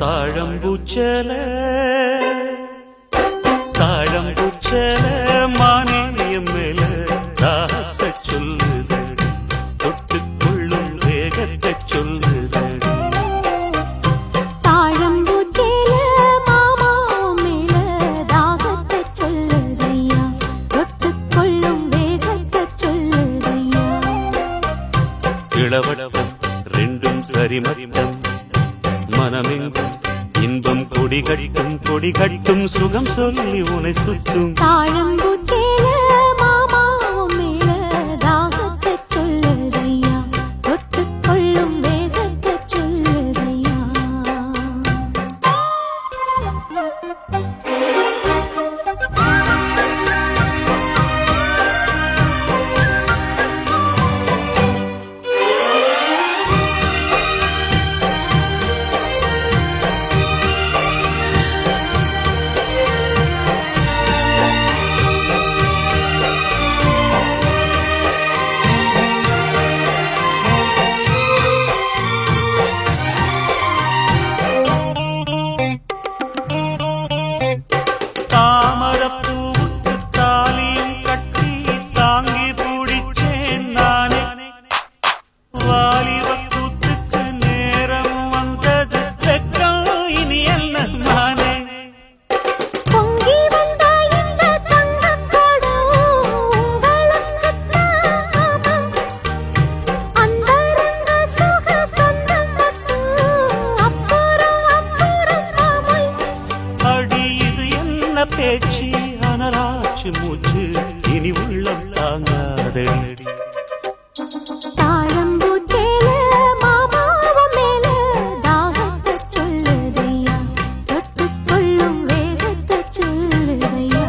தாழம்பூச்சல தாழம்பூச்சல மானியம் மேல தாகத்தை சொல்லுதடி தொட்டுக்கொள்ளும் வேகத்தை சொல்லுதடி தாழம்பூச்சல மாமா மேல தாகத்தை சொல்லுதையா தொட்டுக்கொள்ளும் வேகத்தை சொல்லுதையா இளவட்டம் ரெண்டும் சரிமட்டம் மனமெங்கும் இன்பம் கொடி கட்டும் சுகம் சொல்லி உனை சுத்தும் தாழம்பூச்சேல மாமா மேல தாகத்தை சொல்லுதையா தொட்டுக்கொள்ளும் வேகத்தை சொல்லுதையா பேச்சு அனராச்சு மூச்சு இனி உள்ளம் தாங்காதடி தாழம்பூச்சேல மாமாவ மேல தாகத்தை சொல்லுதையா தொட்டுக்கொள்ளும் வேகத்தை சொல்லுதையா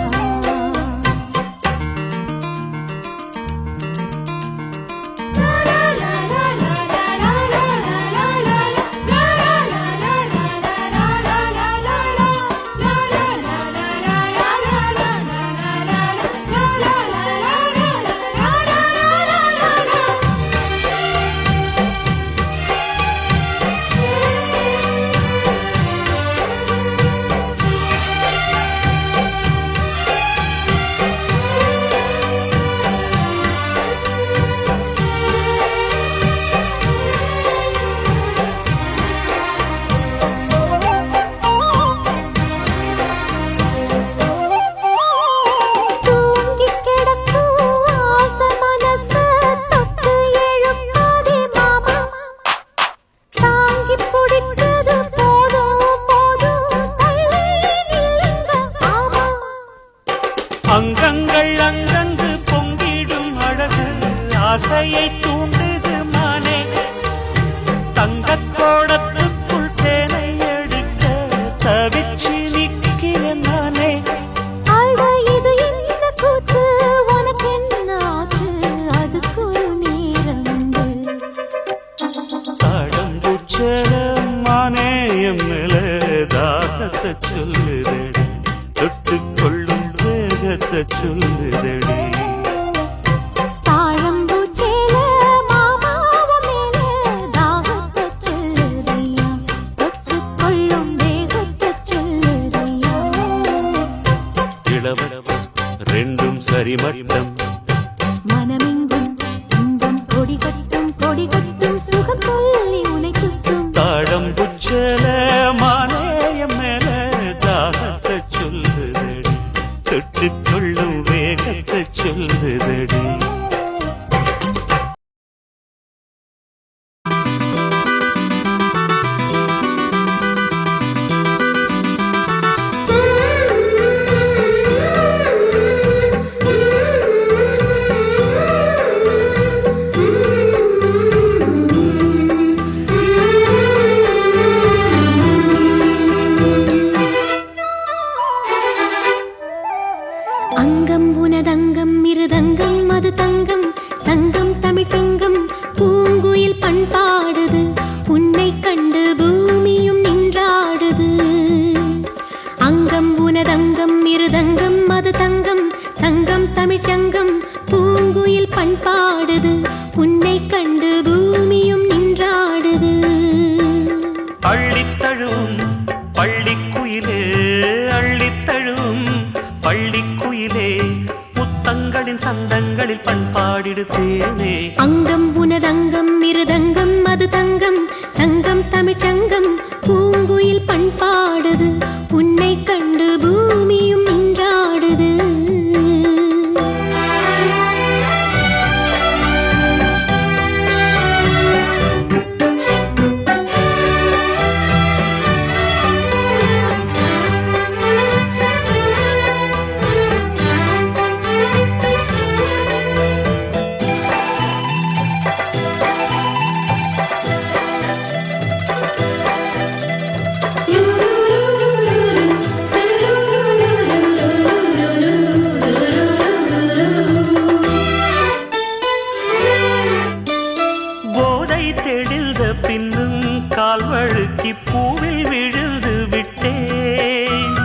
அங்கங்கள் அங்கங்கு பொங்கிடும் அழகு ஆசையை தூண்டுது மானே தங்கக்கோடத்துக்குள் தேனை எடுக்க தவிச்சு நிற்கிறேன் நானே இது என்ன கூத்து உனக்கு என்ன ஆச்சு அதுக்கு ஒரு நேரம் தாழம்பூச்சல மானேயம் மேல தாகத்தை சொல்லுதடி தொட்டுக்கொள்ளும் வேகத்தை சொல்லுதடி தாழம்பூச்சேல மாமாவ மேல தாகத்தை சொல்லுதையா தொட்டுக்கொள்ளும் வேகத்தை சொல்லுதையா இளவட்டம் ரெண்டும் சரிமட்டம் மனமெங்கும் இன்பம் கொடி கட்டும் சுகம் சொல்லி உனை சுற்றும் தாழம்பூச்சல மானேயம் மேல தாகத்தை சொல்லுதடி தொட்டுக்கொள்ளும் வேகத்தை சொல்லுதடி பூங்குயில் பண்பாடுது உன்னை கண்டு பூமியும் நின்றாடுது அங்கம் உனதங்கம் இருதங்கம் அது தங்கம் சங்கம் தமிழ்ச்சங்கம் பூங்குயில் பண்பாடுது உன்னை கண்டு பூமியும் நின்றாடுது அள்ளித்தழுவும் பள்ளிக்குயிலே அள்ளித்தழுவும் பள்ளிக்குயிலே முத்தங்களின் சந்தங்களில் பண்பாடிடுத்தேனே அங்கம் உனதங்கம் இருதங்கம் அது தங்கம் சங்கம் தமிழ்ச்சங்கம் பூங்குயில் பண்பாடுது உன்னை கண்டு பூமியும் நின்றாடுது பின்னும் கால் வழுக்கி பூவில் விழுந்து விட்டேன்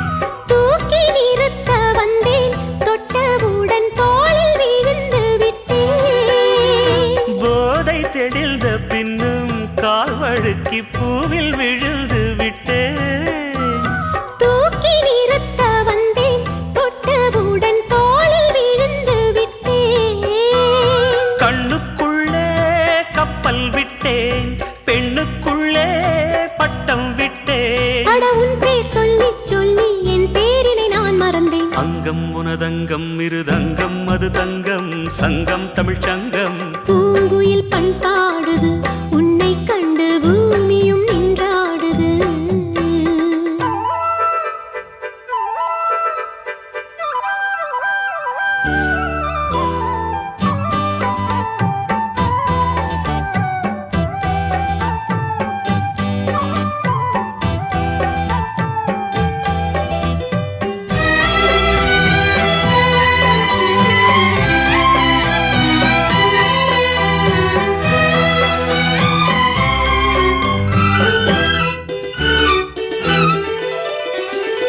தூக்கி நிறுத்த வந்தேன் தொட்டவுடன் தோளில் விழுந்து விட்டேன் போதை தெளிந்த பின்னும் கால் வழுக்கி பூவில் விழுந்து விட்டேன் தூக்கி நிறுத்த வந்தேன் தொட்டவுடன் தோளில் விழுந்து விட்டேன் கண்ணுக்குள்ளே கப்பல் விட்டேன் பெண்ணுக்குள்ளே பட்டம் விட்டேன் அட உன் பேர் சொல்லி சொல்லி என் பேரினை நான் மறந்தேன் அங்கம் உனதங்கம் இருதங்கம் அது தங்கம் சங்கம் தமிழ்ச்சங்கம் பூங்குயில் பண்பாடுது உன்னை கண்டு பூமியும் நின்றாடுது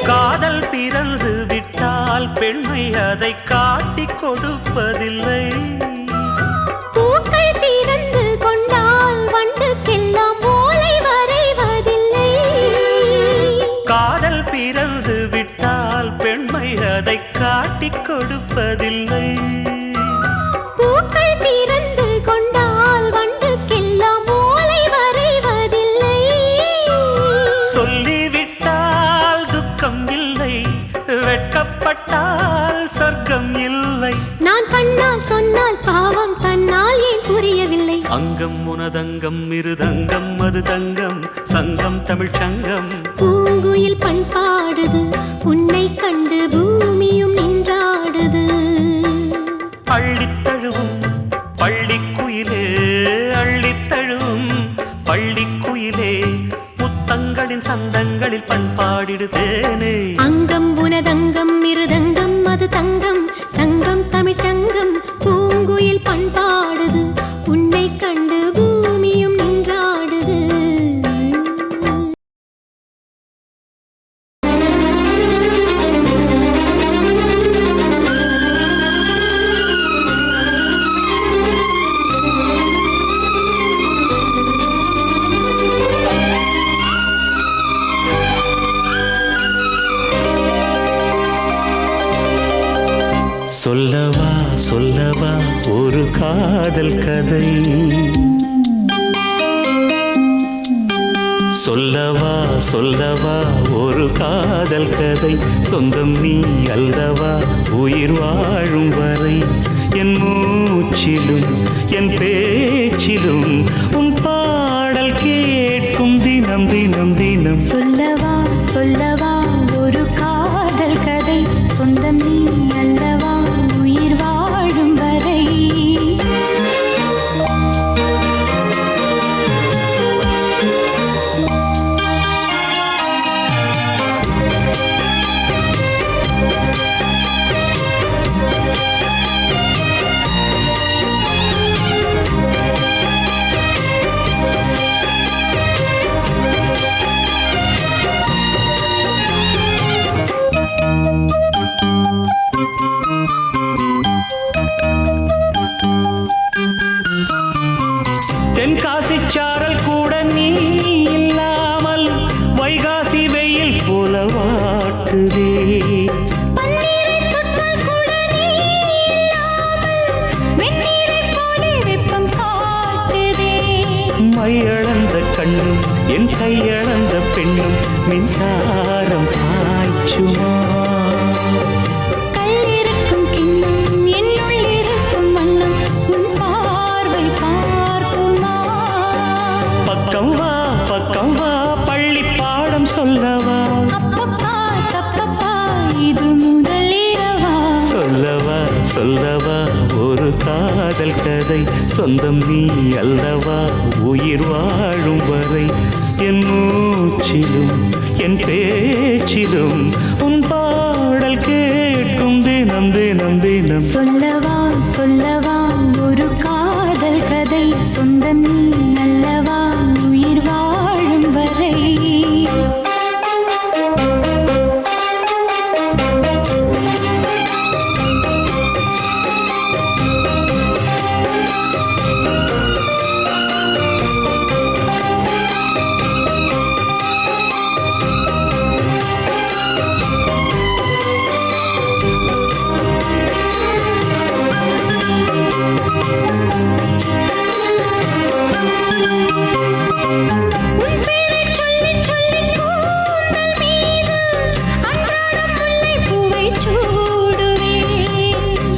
காதல் பிறந்து விட்டால் பெண்மை அதை காட்டிக் கொடுப்பதில்லை பூக்கள் திறந்து கொண்டால் வண்டுக்கெல்லாம் ஓலை வரைவதில்லை காதல் பிறந்து விட்டால் பெண்மை அதை காட்டிக் கொடுப்பதில்லை பூக்கள் திறந்து கொண்டால் வண்டுக்கெல்லாம் ஓலை வரைவதில்லை சொல்லிவிட்டால் துக்கம் இல்லை வெட்கப்பட்டால் சொர்க்கம் இல்லை நான் கண்ணால் சொன்னால் பாவம் தன்னால் ஏன் புரியவில்லை அங்கம் உனதங்கம் இருதங்கம் அது தங்கம் சங்கம் தமிழ்ச்சங்கம் பூங்குயில் பண்பாடுது உன்னை கண்டு பூமியும் நின்றாடுது அள்ளித்தழுவும் பள்ளிக்குயிலே அள்ளித்தழுவும் பள்ளிக்குயிலே முத்தங்களின் சந்தங்களில் பண்பாடிடுதேனே அங்கம் உனதங்கம் இருதங்கம் அது தங்கம் சங்கம் தமிழ்ச்சங்கம் பூங்குயில் பண்பாடுது உன்னை கண்டு பூமியும் நின்றாடுது சொல்லவா சொல்லவா ஒரு காதல் கதை சொல்லவா சொல்லவா ஒரு காதல் கதை சொந்தம் நீ அல்லவா உயிர் வாழும் வரை என் மூச்சிலும் என் பேச்சிலும் உன் பாடல் கேட்கும் தினம் தினம் தினம் சொல்லவா சொல்லவா ஒரு காதல் கதை சொந்தம் நீ அல்லவா உயிர் வாழும் வரை கண்ணும் என் கையளந்த பெண்ணும் மின்சாரம் பாய்ச்சுமா கல்லிருக்கும் கிண்ணம் என்னுள் இருக்கும் வண்ணம் உன் பார்வை பார்க்குமா பக்கம் வா பள்ளி பாடம் சொல்லவா அப்பப்பா தப்பப்பா இது முதல் இரவா சொல்லவா ஒரு காதல் கதை சொந்தம் நீ அல்லவா உயிர் வாழும் வரை என் மூச்சிலும் என் பேச்சிலும் உன் பாடல் கேட்கும் தினம் தினம் தினம் சொல்லவா ஒரு காதல் கதை சொந்தம் நீ அல்லவா உயிர் வாழும் வரை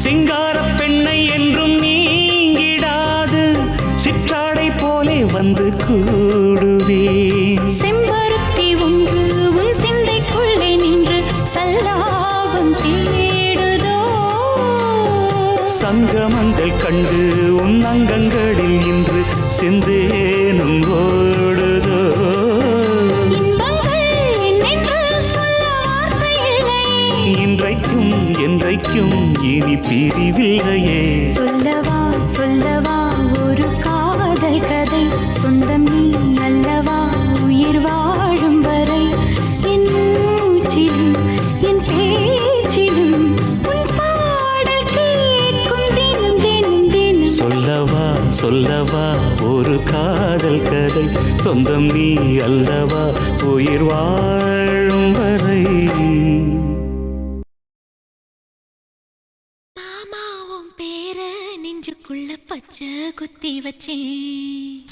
சிங்காரப் பெண்ணை என்றும் நீங்கிடாது சிற்றாடை போலே வந்து கூடுவேன் செம்பருத்தி ஒன்று உன் சிந்தைக்குள்ளே நின்று சல்லாபம் தேடுதோ சங்கமங்கள் கண்டு உன் அங்கங்களில் இன்று செந்தேனும் ஓடுதோ இன்பங்கள் என்னென்று சொல்ல வார்த்தை இல்லை இன்றைக்கும் என்றைக்கும் இனி பிரிவில்லையே சொல்லவா ஒரு காதல் கதை சொந்தம் நீ அல்லவா உயிர் வாழும் வரை என் மூச்சிலும் என் பேச்சிலும் உன் பாடல் கேட்கும் தினம் தினம் தினம் சொல்லவா ஒரு காதல் கதை சொந்தம் நீ அல்லவா உயிர் வாழும் வரை மாமாவும் பேர நெஞ்சுக்குள்ள பச்சை குத்தி வச்சேன்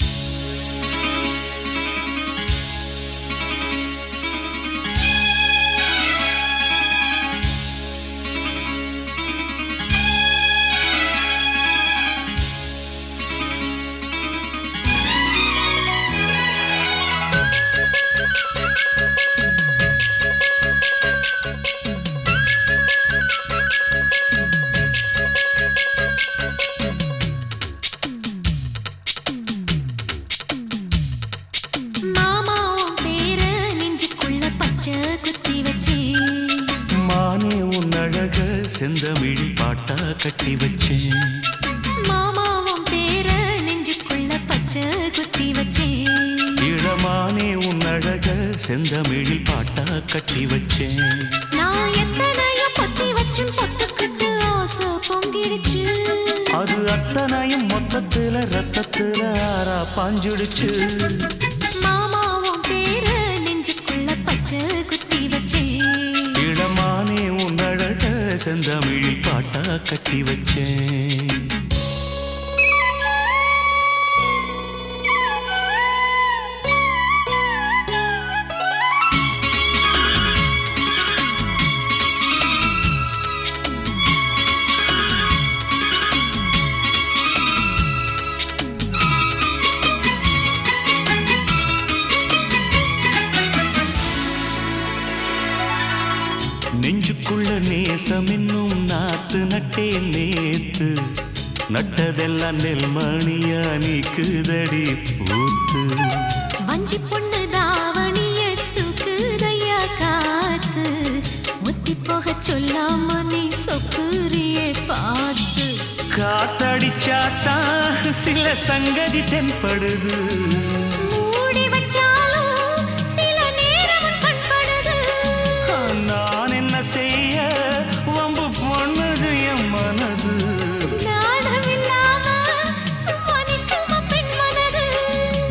மானே உன் அழக செந்தமிழி பாட்டா கட்டி வச்சேன் மாமாவும் பேர நெஞ்சுக்குள்ள பச்சை குத்தி வச்சேன் இளமானே உன் அழக செந்தமிழி பாட்டா கட்டி வச்சேன் நான் எத்தனையோ பத்தி வச்சும் பொத்துக்கிட்டு ஆசை பொங்கிடுச்சு அது அத்தனையும் மொத்தத்துல ரத்தத்துல ஆறா பாஞ்சுடுச்சு மாமாவும் பேர நெஞ்சுக்குள்ள பச்சை குத்தி வச்சேன் இளமானே உன் அழக செந்தமிழி பாட்டா கட்டி வச்சேன் நெஞ்சுக்குள்ள நேசம் என்னும் நாத்து நட்டேன் நேத்து நட்டதெல்லாம் நெல்மணியா நீக்குதடி பூத்து வஞ்சி பொண்ணு தாவணிய தூக்குதையா காத்து முத்தி போக சொல்லாம நீ சொக்குரியே பார்த்து காத்தடிச்சாத்தான் சில சங்கதி தென்படுது மூடி வச்சாலும் சில நேரம் கண்படுது நான் என்ன செய்ய வம்பு பொண்ணுது என் மனது நாணமில்லாம சும்மா நிற்குமா பெண் மனது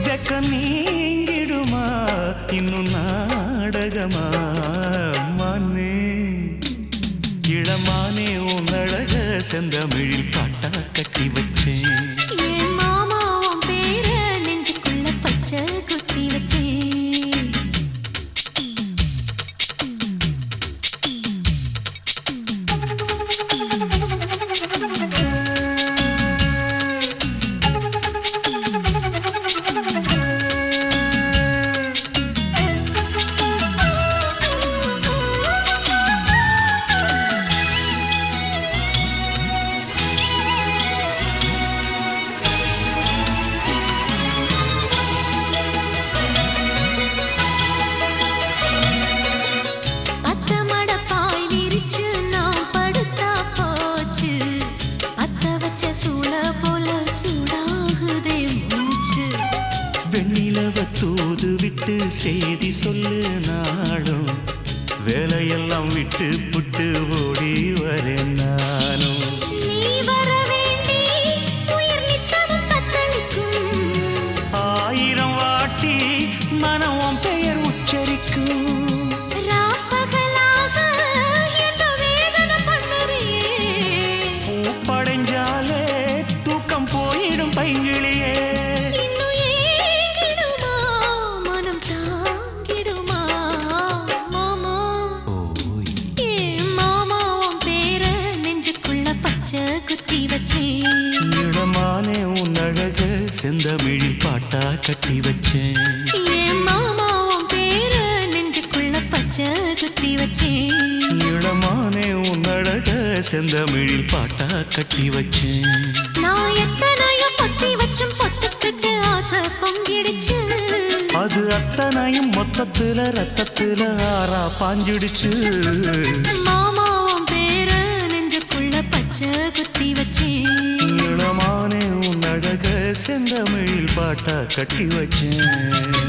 வெக்க நீங்கிடுமா இன்னும் நாடகமா மனே இளமானே உன் அழக செந்தமிழில் பாட்டா கட்டி வச்சேன் என் மாமாவும் பேர நெஞ்சுக்குள்ள பச்சை குத்தி வெண்ணிலவ தூது விட்டு செய்தி சொல்லு நாளும் வேலையெல்லாம் விட்டு புட்டு ஓடி வரேன் நானும். நீ வர வேண்டி உயிர் நித்தமும் தத்தளிக்கும். ஆயிரம் வாட்டி மனம் உன் பெயர் உச்சரிக்கும். ராப்பகலாக என்ன வேதனை பண்ணுறியே. பூப்படைஞ்சாலே தூக்கம் போயிடும் பைங்கிளியே. இன்னும் ஏங்கிடுமா மனம் தாங்கிடுமா மாமா. ஓய் ஏ மாமா உன் பேர நெஞ்சுக்குள்ள பச்சை குத்தி வச்சேன். இளமானே உன் அழக செந்தமிழில் பாட்டா கட்டி வச்சேன். ஏ மாமா உன் பேர நெஞ்சுக்குள்ள பச்சை குத்தி வச்சேன். இளமானே உன் அழக செந்தமிழில் பாட்டா கட்டி வச்சேன். நான் எத்தனையோ பொத்தி வச்சும் பொத்துக்கிட்டு ஆசை பொங்கிடுச்சு. அது அத்தனையும் மொத்தத்துல ரத்தத்துல ஆறா பாஞ்சிடுச்சு. மாமா உன் பேர நெஞ்சுக்குள்ள பச்சை குத்தி வச்சேன். இளமானே உன் அழக செந்தமிழில் பாட்டா கட்டி வச்சேன்.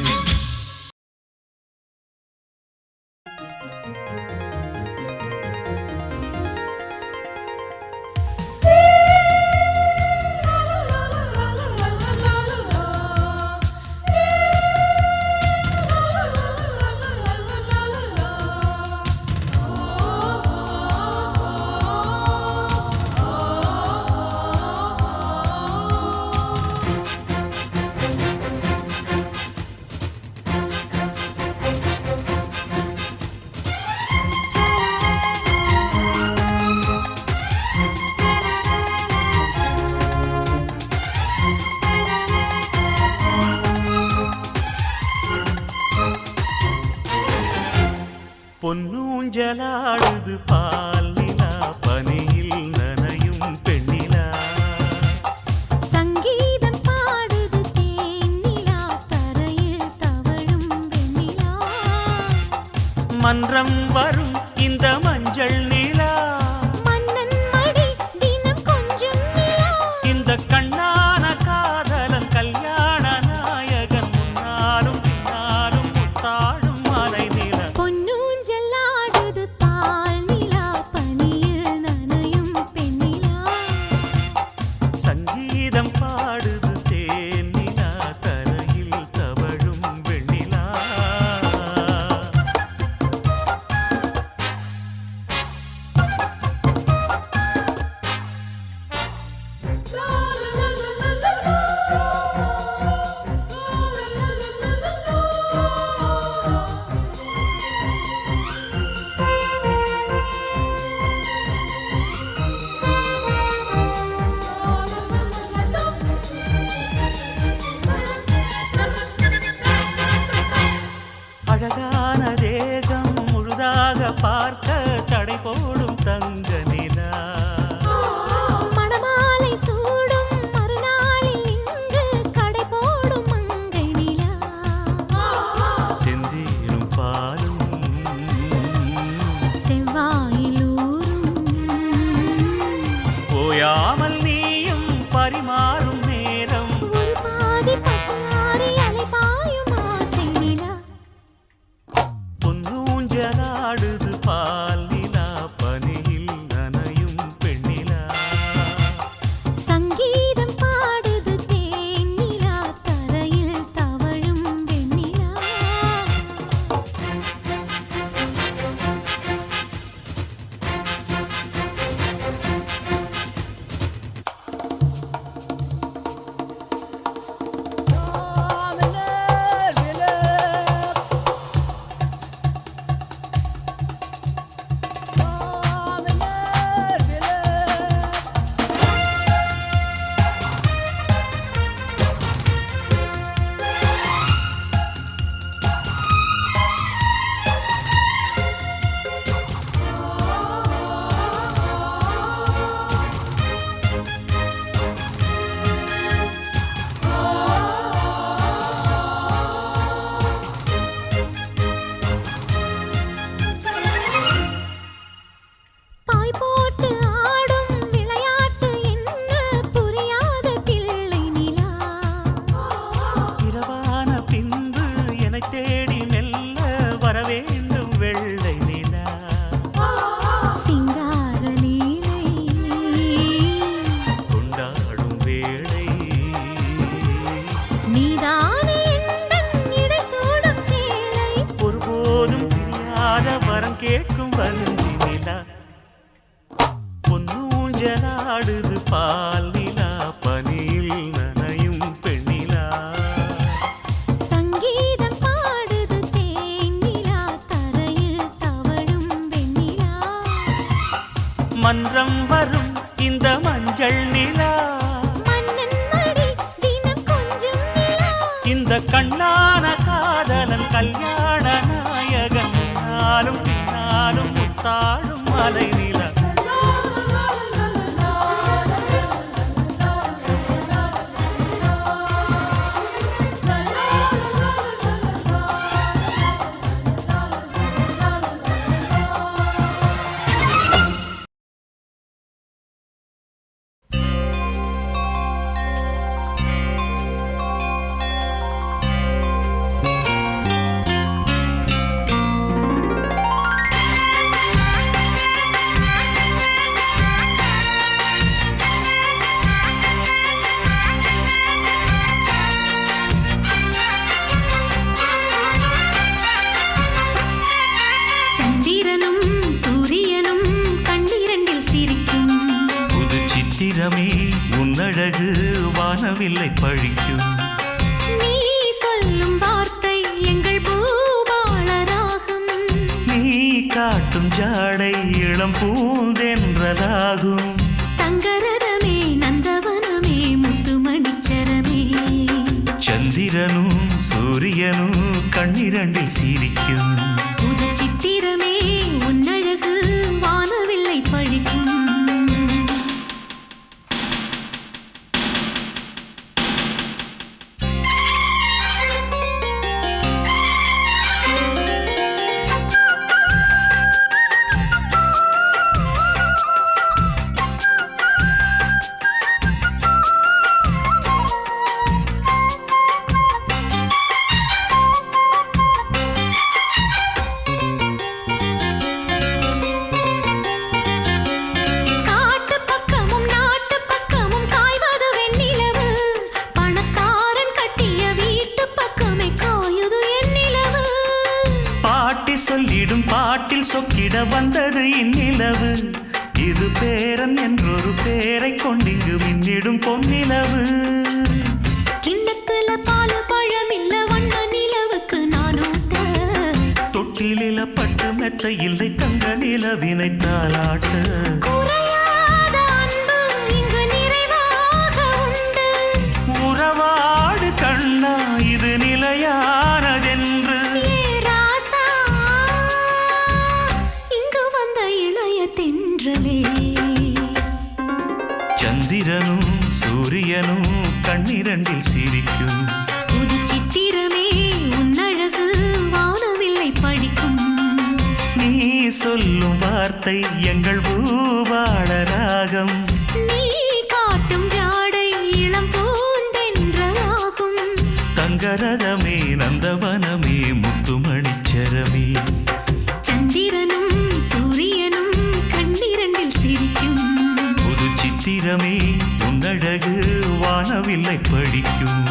பொன்னூஞ்சலாடுது பால் நிலா பனியில் நனையும் பெண்ணிலா. சங்கீதம் பாடுது தேனிலா தரையில் தவழும் வெண்ணிலா. மன்றம் வரும் இந்த மஞ்சள் நிலா. மன்னன் மடி தினம் கொஞ்சம் நிலா. இந்த கண்ணான காதலன் கல்யாண நாயகன் முன்னாலும் பின்னாலும் முத்தாடும் மலை நிலா. பொன்னூஞ்சல் ஆடுது பால் நிலா பனியில் நனையும் பெண்ணிலா. சங்கீதம் பாடுது தேன் நிலா தரையில் தவழும் வெண்ணிலா. அழகான தேகம் முழுதாக பார்க்க தடை போடும் தங்க நிலா. மணமாலை சூடும் மறுநாளில் இங்கு கடை போடும் மங்கை நிலா. செந்தீரும் பாலும் செவ்வாயிலூரும் ஓயாமல் நீயும் பரிமாறும் நேரம். ஒரு பாதி பசுமாறி அலைபாயும் ஆசை நிலா. பொன்னூஞ்சலாடுது பால் வேண்டும் வெள்ளை நிலா. சிங்கார லீலை கொண்டாடும் வேளை நீதானே எந்தன் இடை சூடும் சேலை. ஒருபோதும் பிரியாத வரம் கேட்கும் வஞ்சி நிலா. பொன்னூஞ்சலாடுது பால் நிலா, பனியில் நனையும் பெண்ணிலா. சங்கீதம் பாடுது தேனிலா, தரையில் தவழும் வெண்ணிலா. மன்றம் வரும் இந்த மஞ்சள் நிலா, மன்னன் மடி தினம் கொஞ்சும் நிலா. இந்த கண்ணான காதலன் கல்யாண நாயகன் முன்னாலும் பின்னாலும் முத்தாடும் மலை நிலா. சந்திரனும் சூரியனும் கண்ணிரண்டில் சிரிக்கும். புது சித்திரமே உன்னழகு வானவில்லை பழிக்கும். நீ சொல்லும் வார்த்தை எங்கள் பூபாள ராகம். நீ காட்டும் ஜாடை இளம் பூந்தென்றலாகும். தங்கரதமே நந்தவனமே முத்துமணிச்சரமே. சந்திரனும் சூரியனும் கண்ணிரண்டில் சிரிக்கும். புது சித்திரமே உன்னழகு வானவில்லை பழிக்கும். காட்டு பக்கமும் நாட்டு பக்கமும் காய்வது வெண்ணிலவு. பணக்காரன் கட்டிய வீட்டு பக்கமே காயுது என் நிலவு. பாட்டி சொல்லிடும் பாட்டில் சொக்கிட வந்தது இந்நிலவு. இது பேரன் என்றொரு பேரை கொண்டிங்கு மின்னிடும் பொன்னிலவு. கிண்ணத்துல பாலு பழம் இல்ல வண்ண நிலவுக்கு நான் ஊட்ட. தொட்டிலில பட்டு மெத்த இல்லை தங்க நிலவினை தாளாட்ட. குறையாத அன்பு இங்கு நிறைவாக உண்டு. உறவாடு கண்ணா இது நிலையானதென்று. ஏ ராசா, இங்கு வந்த இளைய தென்றலே. சந்திரனும் சூரியனும் கண்ணிரண்டில் சிரிக்கும். புது சித்திரமே உன்னழகு வானவில்லை பழிக்கும். நீ சொல்லும் வார்த்தை எங்கள் பூவாள ராகம். நீ காட்டும் ஜாடை இளம் பூந்தென்றலாகும். தங்கரதமே நந்தவனமே முத்துமணிச்சரமே. சந்திரனும் சூரியனும் கண்ணிரண்டில் சிரிக்கும். புது சித்திரமே உன்னழகு வானவில்லை பழிக்கும்.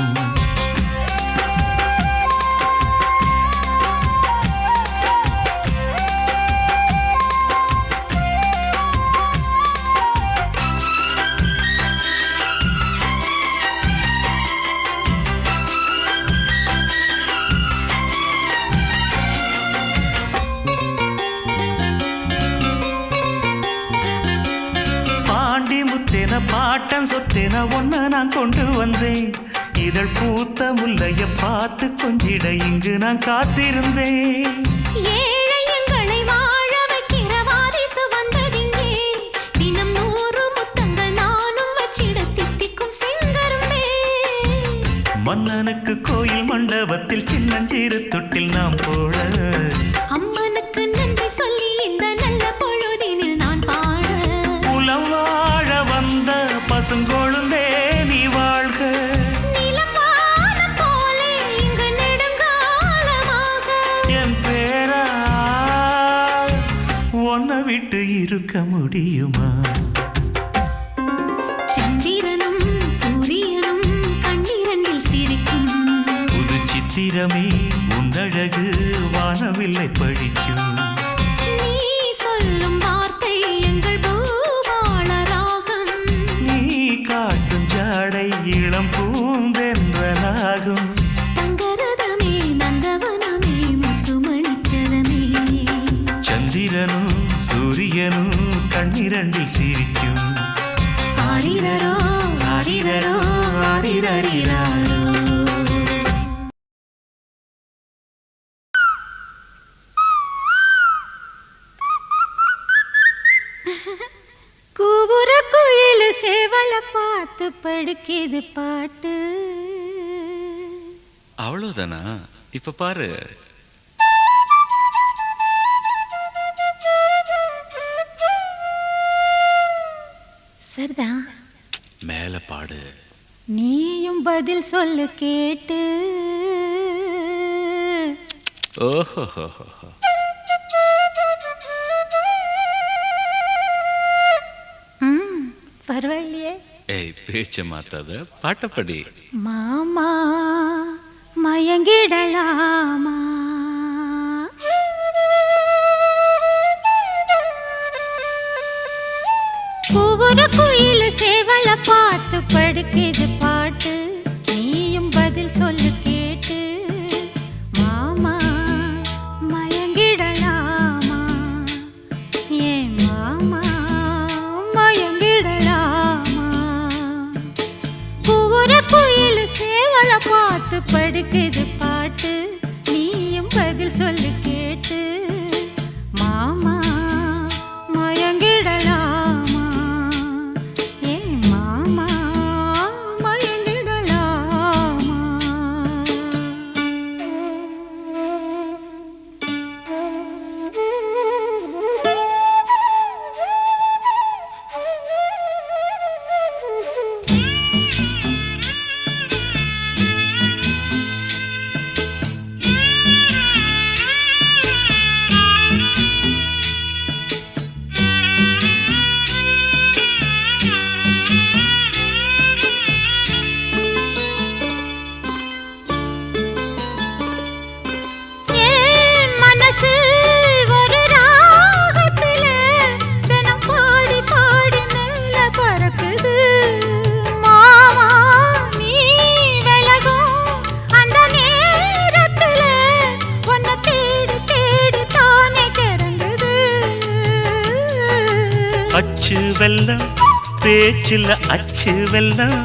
பாண்டி முத்தேன பாட்டன் சொத்தேன ஒன்ன நான் கொண்டு வந்தேன். இதழ் பூத்த முல்லைய பார்த்து கொஞ்சிட இங்கு நான் காத்திருந்தேன். ஏழை எங்களை வாழ வைக்கிற வாரிசு வந்ததிங்கே. தினம் 100 முத்தங்கள் நானும் வச்சிட தித்திக்கும் செங்கரும்பே. மன்னனுக்கு கோயில் மண்டபத்தில் சின்னஞ்சிறு தொட்டில் நாம் போட. அம்மனுக்கு நன்றி சொல்லி இந்த நல்ல பொழுதினில் நான் பாட. புலம் வாழ வந்த பசுங்கொழுந்தே நீ வாழ்க. நிலவானம் போலே இங்கு நெடுங்காலமாக என் பேரா இருக்க முடியுமா? சந்திரனும் சூரியனும் கண்ணிரண்டில் சிரிக்கும். புது சித்திரமே உன்னழகு வானவில்லை பழிக்கும். நீ சொல்லும் வார்த்தை எங்கள் பூபாள ராகம். நீ காட்டும் ஜாடை இளம் பூந்தென்றலாகும். தங்கரதமே நந்தவனமே முத்துமணிச்சரமே. சந்திரனும் சூரியனும் கண்ணிரண்டில் சிரிக்கும். ஆரிரரோ ஆரிரரோ ஆரிரரிராரோ. கூவுற குயில் சேவல பார்த்து படுக்கிது பாட்டு. அவ்வளவுதானா? இப்ப பாரு. சரிதான், மேல பாடு. நீயும் பதில் சொல்லு கேட்டு. ஓஹோ, பரவாயில்லையே. ஏய், பேச்ச மாத்தாத, பாட்டப்படி. மாமா மயங்கிடலாமா? கூவுற குயில் சேவல பார்த்து படுக்கிது பாட்டு. நீயும் பதில் சொல்லு கேட்டு. மாமா மயங்கிடலாமா? ஏன் மாமா மயங்கிடலாமா? கூவுற குயில் சேவல பார்த்து படுக்கிது பாட்டு. நீயும் பதில் சொல்லு கேட்டு. மாமா மயங்கிடலாமா? ஏன் மாமா மயங்கிடலாமா? ஏன் மனசு ஒரு ராகத்துல தினம் பாடி பாடி மேல பறக்குது. மாமா நீ விலகும் அந்த நேரத்துல உன்னை தேடி தேடி தானே கிறங்குது. அச்சு வெல்லம் பேச்சில் அச்சு வெல்லம்.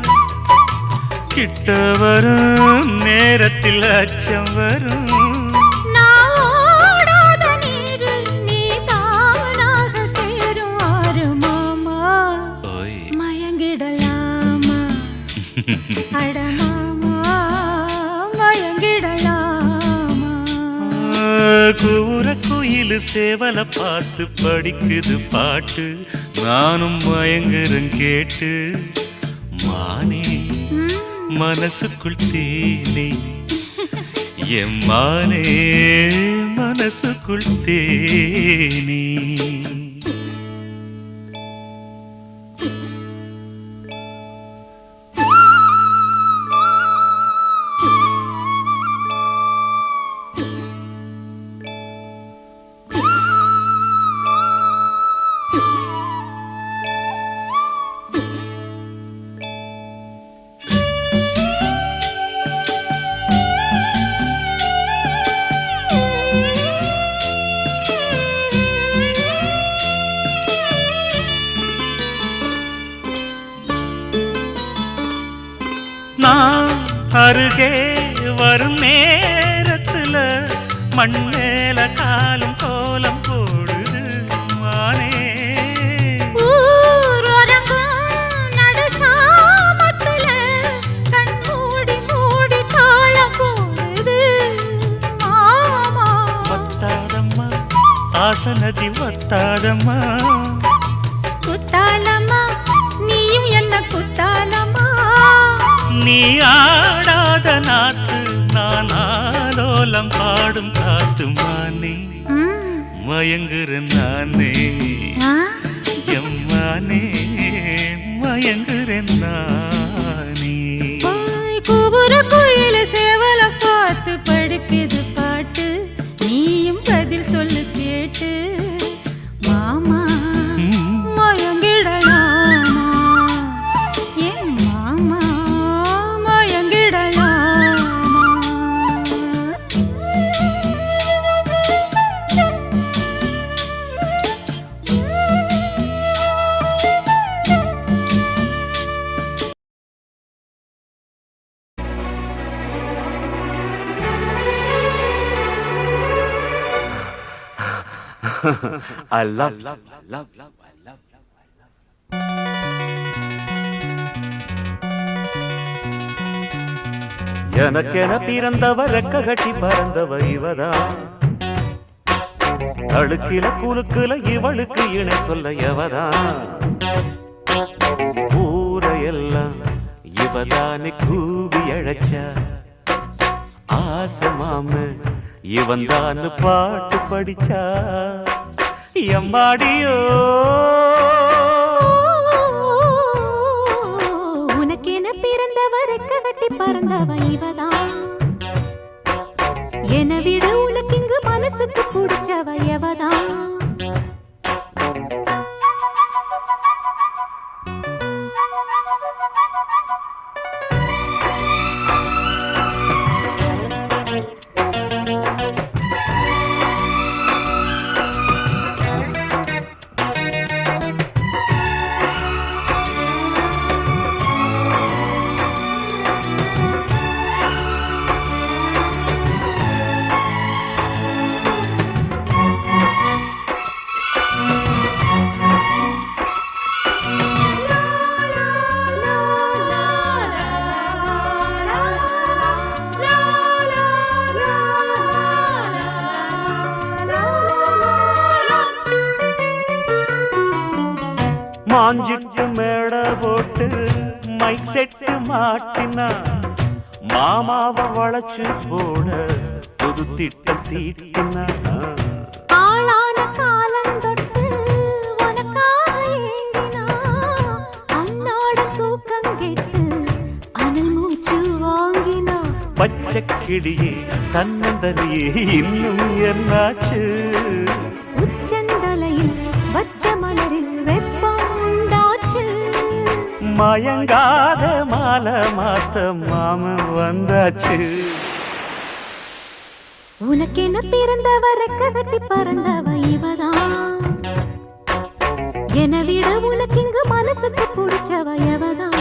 கிட்ட வரும் நேரத்தில் அச்சம் வரும். நான் ஓடாத நீரு நீ தானாக சேரும் ஆறு மாமா. ஓய். மயங்கிடலாமா? அட மாமா மயங்கிடலாமா? கூற குயில் சேவல பார்த்து படிக்குது பாட்டு. நானும் மயங்குறேன் கேட்டு. மானே மனசுக்குள் தேனே, என் மானே மனசுக்குள் தேனே. நான் அருகே வரும் நேரத்துல மண் மேல காலும் கோலம் போடுது மானே. ஊரொரங்கும் நடு சாமத்துல கண் மூடி மூடி தாளம் போடுது மாமா. வத்தாதம்மா ஆசனதி வத்தாதம்மா. குத்தாலம்மா நீயும் என்ன குத்தாலம்மா? நீ ஆடாத நாத்து நான் ஆலோலம் பாடும் காத்து மானே. மயங்குற நானே. நானே மயங்குறேன் நானே. கூவுற குயில சேவல பார்த்து படிக்குது பாட்டு, நீயும் பதில் சொல்லு கேட்டு. மாமா மயங்கிடலாமா, என் மாமா மயங்கிடலாமா. I love, love, love, love, I love, love, I love. எனக்கென பிறந்தவ ரெக்க கட்டி பறந்தவ இவதான், அழுக்கில குலுக்குல இவளுக்கு இணை சொல்ல எவதான். ஊரையெல்லாம் இவதானே கூவி அழைச்சா, ஆசை மாம இவன் தான் பாட்டு படிச்சா. எம்மாடியோ உனக்கென பிறந்தவ ரெக்க கட்டி பறந்தவ இவதான், என விட உனக்கு இங்கு மனசுக்கு பிடிச்சவ எவதான். மாஞ்சிட்டு மேட போட்டு மைக் செட்டு மாட்டினா, மாமாவை வளைச்சு போட புது திட்டம் தீட்டினா. ஆளான காலம் தொட்டு உனக்காக ஏங்கினா, அன்னாட தூக்கம் கெட்டு அனல் மூச்சு வாங்கினா. பச்சை கிளியே தன்னந்தனியே இன்னும் என்னாச்சு, உச்சந்தலையில் வச்ச மலரில் வெப்பம் உண்டாச்சு. மயங்காத மாலை மாத்த மாமன் வந்தாச்சு. உனக்கென பிறந்தவ ரெக்க கட்டி பறந்தவ இவதான், என விட உனக்கு இங்கு மனசுக்கு பிடிச்சவ எவதான்.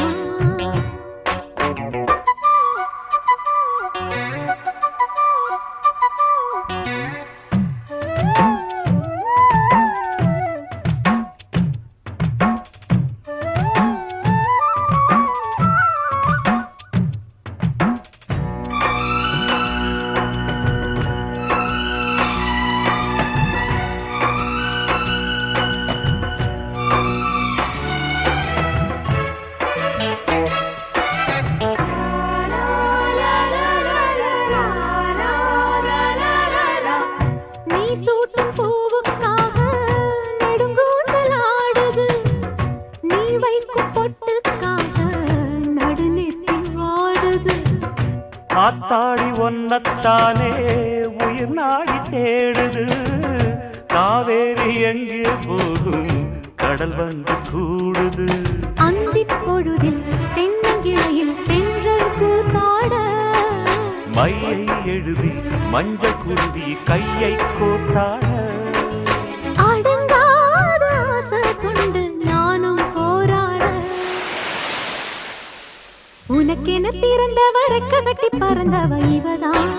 சூட்டும் பூவுக்காக நெடுங்கூந்தல் ஆடுது, நீ வைக்கும் பொட்டுக்காக நடுநெத்தி வாடுது. ஆத்தாடி ஒன்னத்தானே உயிர் நாடி தேடுது, காவேரி எங்கே போகும் கடல் வந்து கூடுது. அந்திப் பொழுதில் தென்னங்கிளையில் தென்றல் கூத்தாட, மையை எழுதி மஞ்ச குருவி கையை கோத்தாட. அடங்காத ஆசை கொண்டு நானும் போராட, உனக்கென பிறந்தவ ரெக்க கட்டி பறந்தவ இவதான்,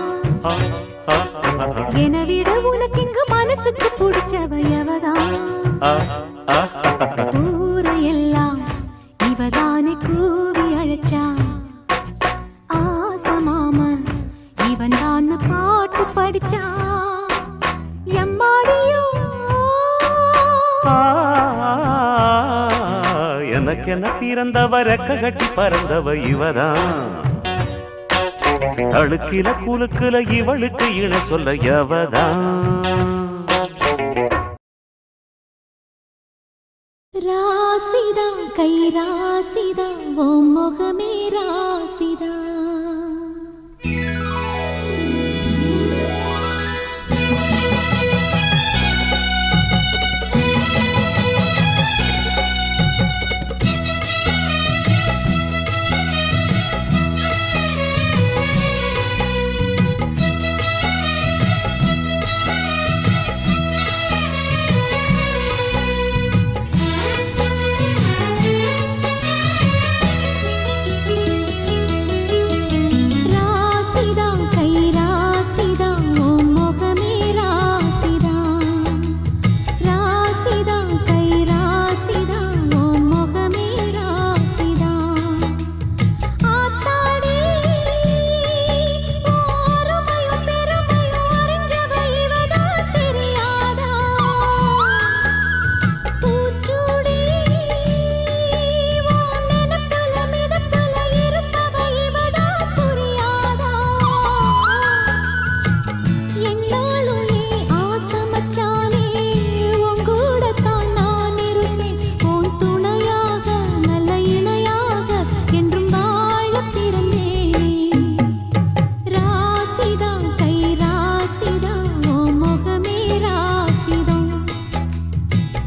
என விட உனக்கு இங்கு மனசுக்கு பிடிச்சவ எவதான். ஊரையெல்லாம் இவதானே கூவி அழைச்சா, ஆசை மாமன் இவன் தான் பாட்டு படிச்சா. எம்மாடியோ எனக்கென பிறந்தவ ரெக்க கட்டி பறந்தவ இவதான், அழுக்கில குலுக்குல இவளுக்கு இணை சொல்ல எவதான். ராசி கை ராசிதா ஓ முகமே ராசிதா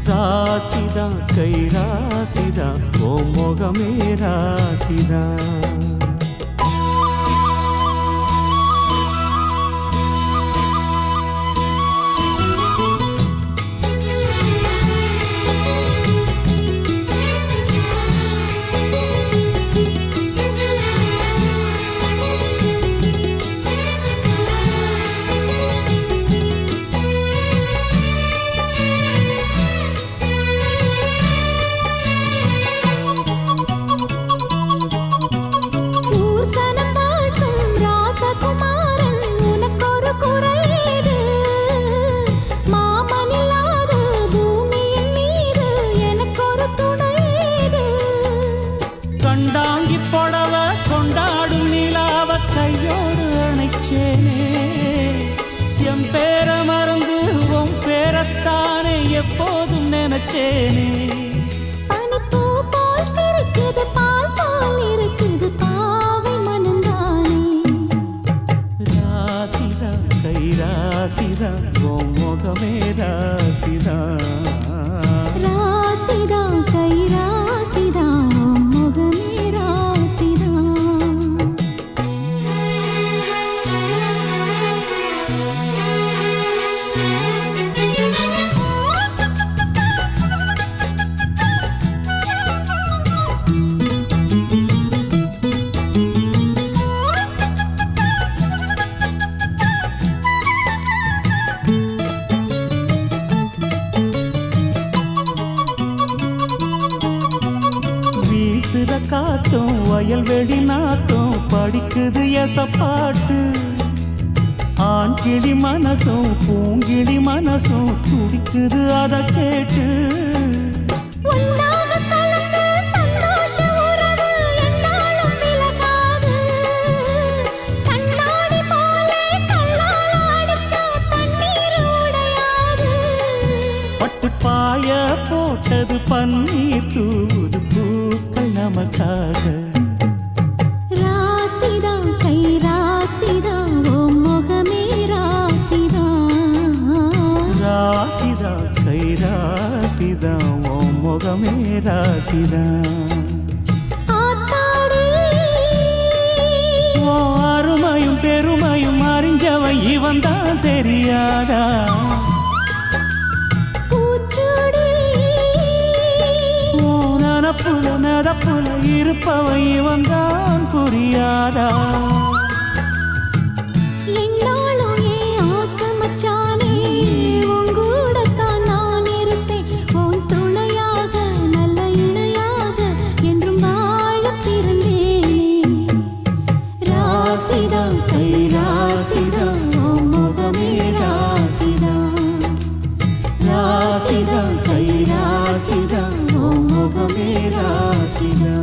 ராசிதா கை ராசிதா ஓ முகமே ராசிதா கண்டாங்கி புடவ கொண்டாடும் நிலாவ கையோடு அணைச்சேனே என் பேர மறந்து உன் பேரத்தானே எப்போதும் நினைச்சேனே பனிப்பூ போல் சிரிக்குது பால் போல் இருக்குது பாவை மனந்தானே ராசிதா கை ராசிதா ஓ முகமே ராசிதா ராசிதா கை ராசிதா வீசுற காத்தும் வயல்வெளி நாத்தும் படிக்குது எசப்பாட்டு ஆண் கிளி மனசும் பூங்கிளி மனசும் துடிக்குது அத கேட்டு பட்டு பாய போட்டது பன்னீர் தூது பூக்கள் நமக்காக ராசிதா கை ராசிதா ஓ முகமே ராசிதா ராசிதா கை ராசிதா ஓ முகமே ராசிதா ஓ அருமையும் பெருமையும் அறிஞ்சவன் இவன் தான் தெரியாதா நனப்புல நதப்புல இருப்பவன் இவன் தான் புரியாதா என்னாலும் ஏன் ஆசை மச்சானே உன் கூடத்தான் நான் இருப்பேன் உன் துணையாக நல்ல இணையாக என்றும் வாழ பிறந்தேனே ராசிதா கை ராசிதா ஓ முகமே ராசிதா ராசிதா கை ராசிதா ஓ முகமே ராசிதா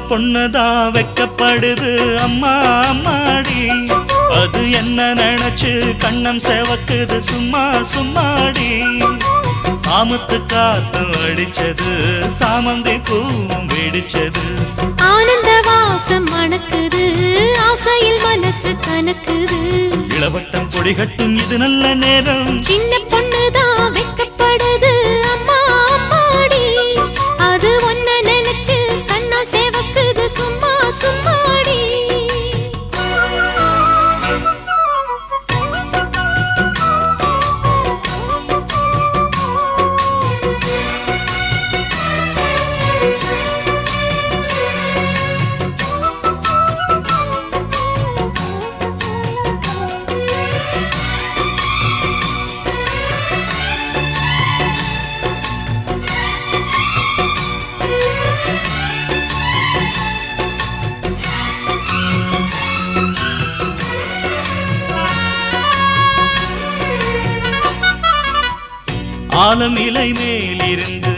பொண்ணுதான் வெக்கப்படுது அம்மா அம்மாடி, அது என்ன நினைச்சு கண்ணம் செவக்குது சும்மா சும்மாடி. சாமத்து காத்து அடிச்சது, சாமந்தி பூவும் வெடிச்சது, ஆனந்த வாசம் மணக்குது, ஆசையில் மனசு கணக்குது. இளவட்டம் கொடிகட்டும் இது நல்ல நேரம், சின்ன பொண்ணுதான் வெக்கப்படுது அம்மா அம்மாடி, அது ஒன்ன நினைச்சு கண்ணா சேவக்குது சும்மா சும்மாடி. ஆலம் இலை மேலிருந்து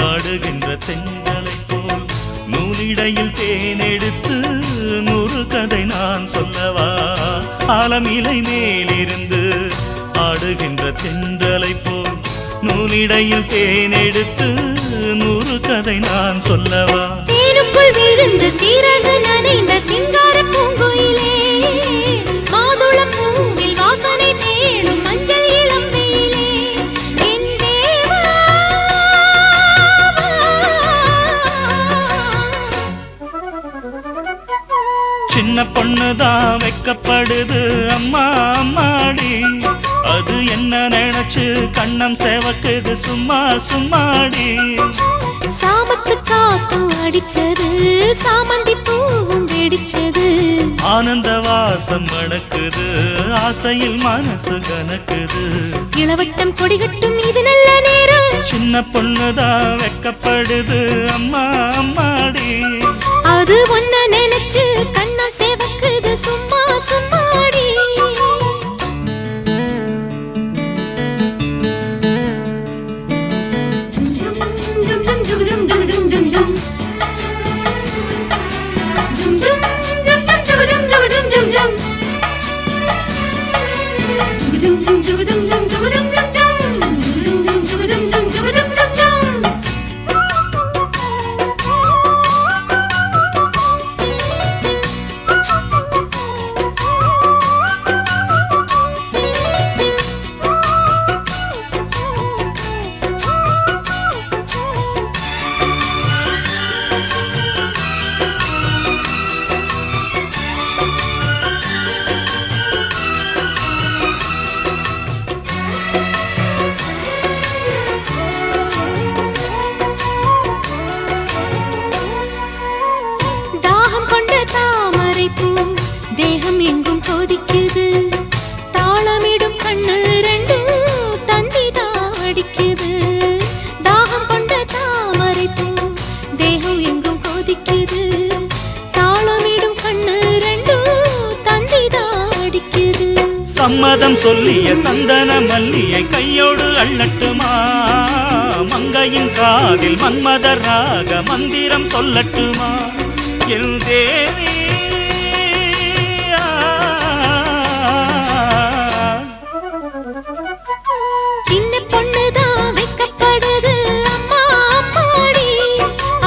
ஆடுகின்ற தென்றலை போல் நூலிடையில் தேனெடுத்து 100 கதை நான் சொல்லவா. ஆலம் இலை மேலிருந்து ஆடுகின்ற தென்றலை போல் நூலிடையில் தேனெடுத்து 100 கதை நான் சொல்லவா. தேனுக்குள் விழுந்து சீரகு நனைந்த சிங்கார பூங்குயிலே, மாதுள பூவில் வாசனை தேடும் மஞ்சள் இளம்பெயிலே, என் தேவா. சின்ன பொண்ணுதான் வெக்கப்படுது அம்மா அம்மாடி, அது என்ன நினைச்சு கண்ணம் செவக்குது சும்மா சும்மாடி. சாமத்து காத்தும் அடிச்சது, சாமந்தி பூவும் வெடிச்சது, ஆனந்த வாசம் மணக்குது, ஆசையில் மனசு கணக்குது. இளவட்டம் கொடிகட்டும் இது நல்ல நேரம், சின்ன பொண்ணுதான் வெக்கப்படுது அம்மா அம்மாடி, அது ஒன்ன நினைச்சு கண்ணம் சேவக்குது சும்மா சும்மாடி. தாகம் கொண்ட தாமரை பூ தேகம் எங்கும் கொதிக்குது, தாளமிடும் கண்ணு ரெண்டும் தந்திதான் அடிக்குது. தாகம் கொண்ட தாமரை பூ தேகம் எங்கும் கொதிக்குது, தாளமிடும் கண்ணு ரெண்டும் தந்திதான் அடிக்குது. சம்மதம் சொல்லிய சந்தன மல்லியை கையோடு அள்ளட்டுமா, மங்கையின் காதில் மன்மதர் ராக மந்திரம் சொல்லட்டுமா. என் தேவி சின்ன பொண்ணுதான் வெக்கப்படுது அம்மா அம்மாடி,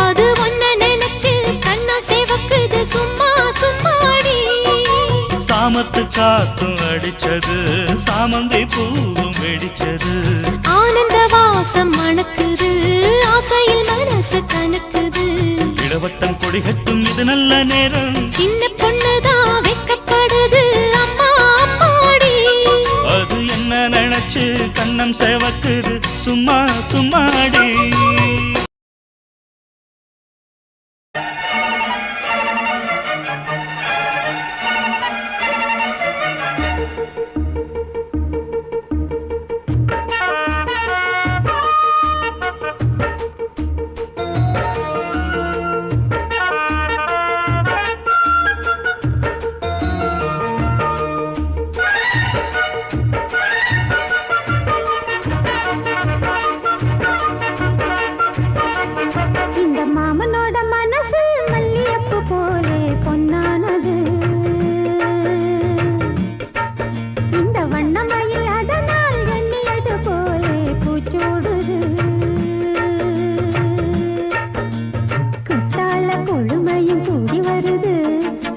அது ஒன்ன நினைச்சு கண்ணா சேவக்குது சும்மா சும்மாடி. சாமத்து காத்தும் அடிச்சது, சாமந்தி பூவும் வெடிச்சது, ஆனந்த வாசம் மணக்குது, ஆசையில் மனசு கணக்குது. இளவட்டம் கொடிகட்டும் இது நல்ல நேரம், சின்ன பொண்ணுதான் வெக்கப்படுது அம்மா அம்மாடி, அது என்ன நினைச்சு கண்ணம் செவக்குது சும்மா சும்மாடி.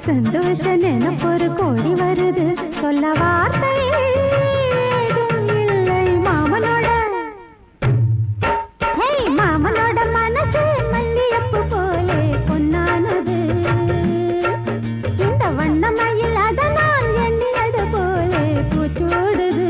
சந்தோஷ நினைப்பொரு கோடி வருது சொல்ல வார்த்தை ஏதும் இல்லை மாமனோட ஹே மாமனோட மனசு மல்லியப்பு போலே பொன்னானது இந்த வண்ணமயில் அதனால் எண்ணியது போலே பூச்சோடுது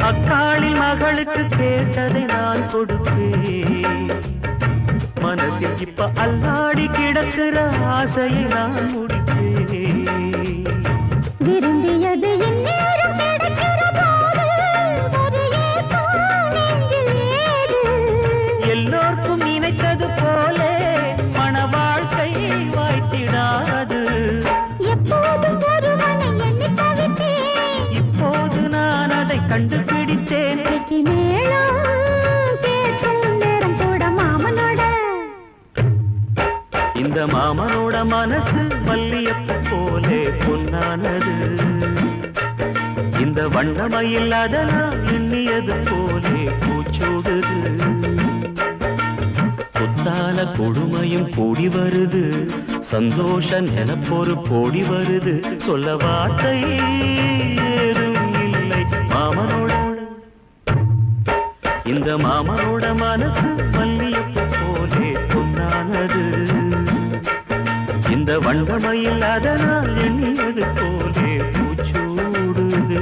அக்காளி மகளுக்கு கேட்டதை நான் கொடுத்தேன் மனசில் இப்ப அல்லாடி கிடக்கிற ஆசையை நான் முடித்தேன் விரும்பியது இந்நேரம் கிடைக்கிற போது ஒரு ஏக்கம் நெஞ்சில் ஏது எல்லோர்க்கும் நினைத்தது போலே மன வாழ்க்கை வாய்த்திடாது எப்போதும் ஒருவனை எண்ணி தவித்தேன் இப்போது நான் அதை கண்டுபிடித்தேன் வெற்றி மேளம் கேட்கும் நேரம் கூட மாமனோட இந்த மாமனோட மனசு மல்லியப்பு போலே பொன்னானது இந்த வண்ணமயில் அதனால் எண்ணியது போலே பூச்சூடுது புத்தால கொடுமையும் கூடி வருது சந்தோஷ நினைப்பொரு கோடி வருது சொல்ல வார்த்தை ஏதும் இல்லை மாமனோட இந்த மாமனோட மனசு மல்லியப்பு போலே பொன்னானது இந்த வண்ணமயில் அதனால் எண்ணியது போலே பூச்சூடுது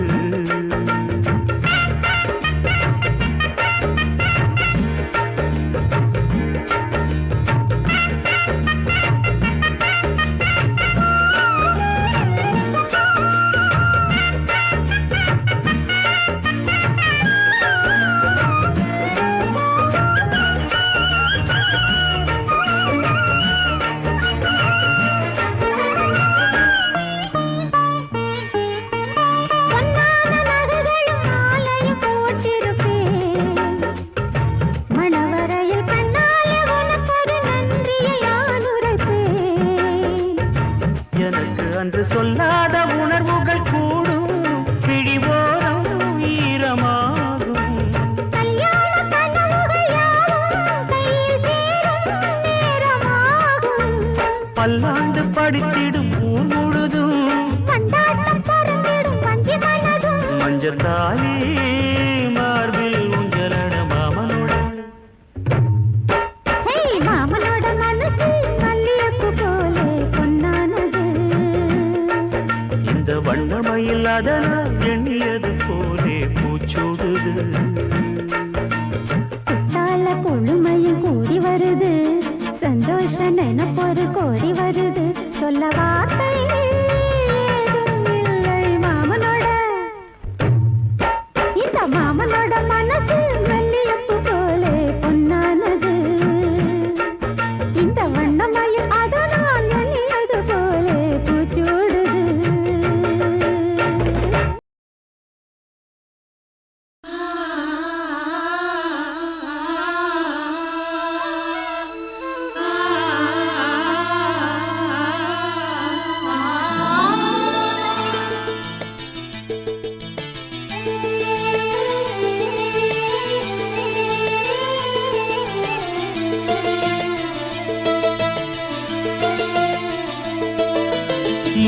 பொன்னான நகைகளும் மாலையும் போட்டிருப்பேன் மணவரையில் கண்ணாலே உனக்கொரு நன்றியை நான் உரைப்பேன் எனக்கு அன்று சொல்லாத உணர்வுகள் கூடும் கிழிவோரம் ஈரமாகும் கல்யாண கனவுகள் யாவும் கையில் சேரும் நேரமாகும் பல்லாண்டு படித்திடும் ஊர் முழுதும் கொண்டாட்டம் பறந்திடும் வஞ்சி மனதும் மஞ்சத்தாலி மார்பில் உஞ்சலட மாமனோட ஹே மாமனோட மனசு மல்லியப்பு போலே பொன்னானது இந்த வண்ணமயில் அதனால் எண்ணியது போலே பூச்சூடுது குத்தால கொழுமையும் கூடி வருது சந்தோஷ நினைப்பொரு கோடி வருது சொல்ல வார்த்தை ஏதும் இல்லை மாமனோட இந்த மாமனோட மனசு மல்லியப்பு போலே பொன்னானது இந்த வண்ணமயில் அதனால் எண்ணியது போலே பூச்சூடுது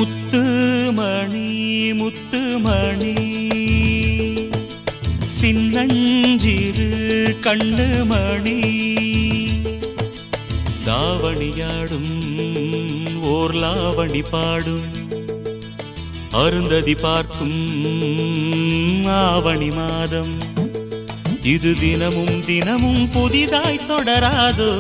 முத்துமணி முத்துமணி சின்னஞ்சிறு கண்ணுமணி தாவணியாடும் ஓர் லாவணி பாடும் அருந்ததி பார்க்கும் ஆவணி மாதம் இது தினமும் தினமும் புதிதாய் தொடராதோ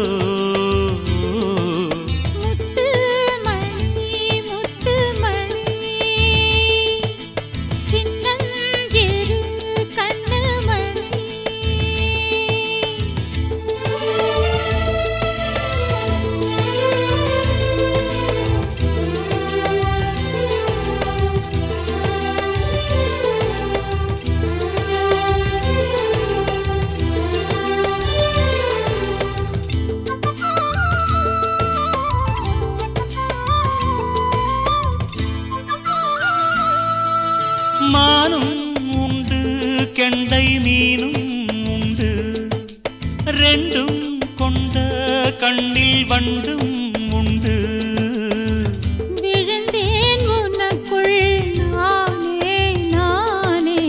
மானும் உண்டு கெண்டை மீனும் உண்டு ரெண்டும் கொண்ட கண்ணில் வண்டும் உண்டு விழுந்தேன் உனக்குள் நானே நானே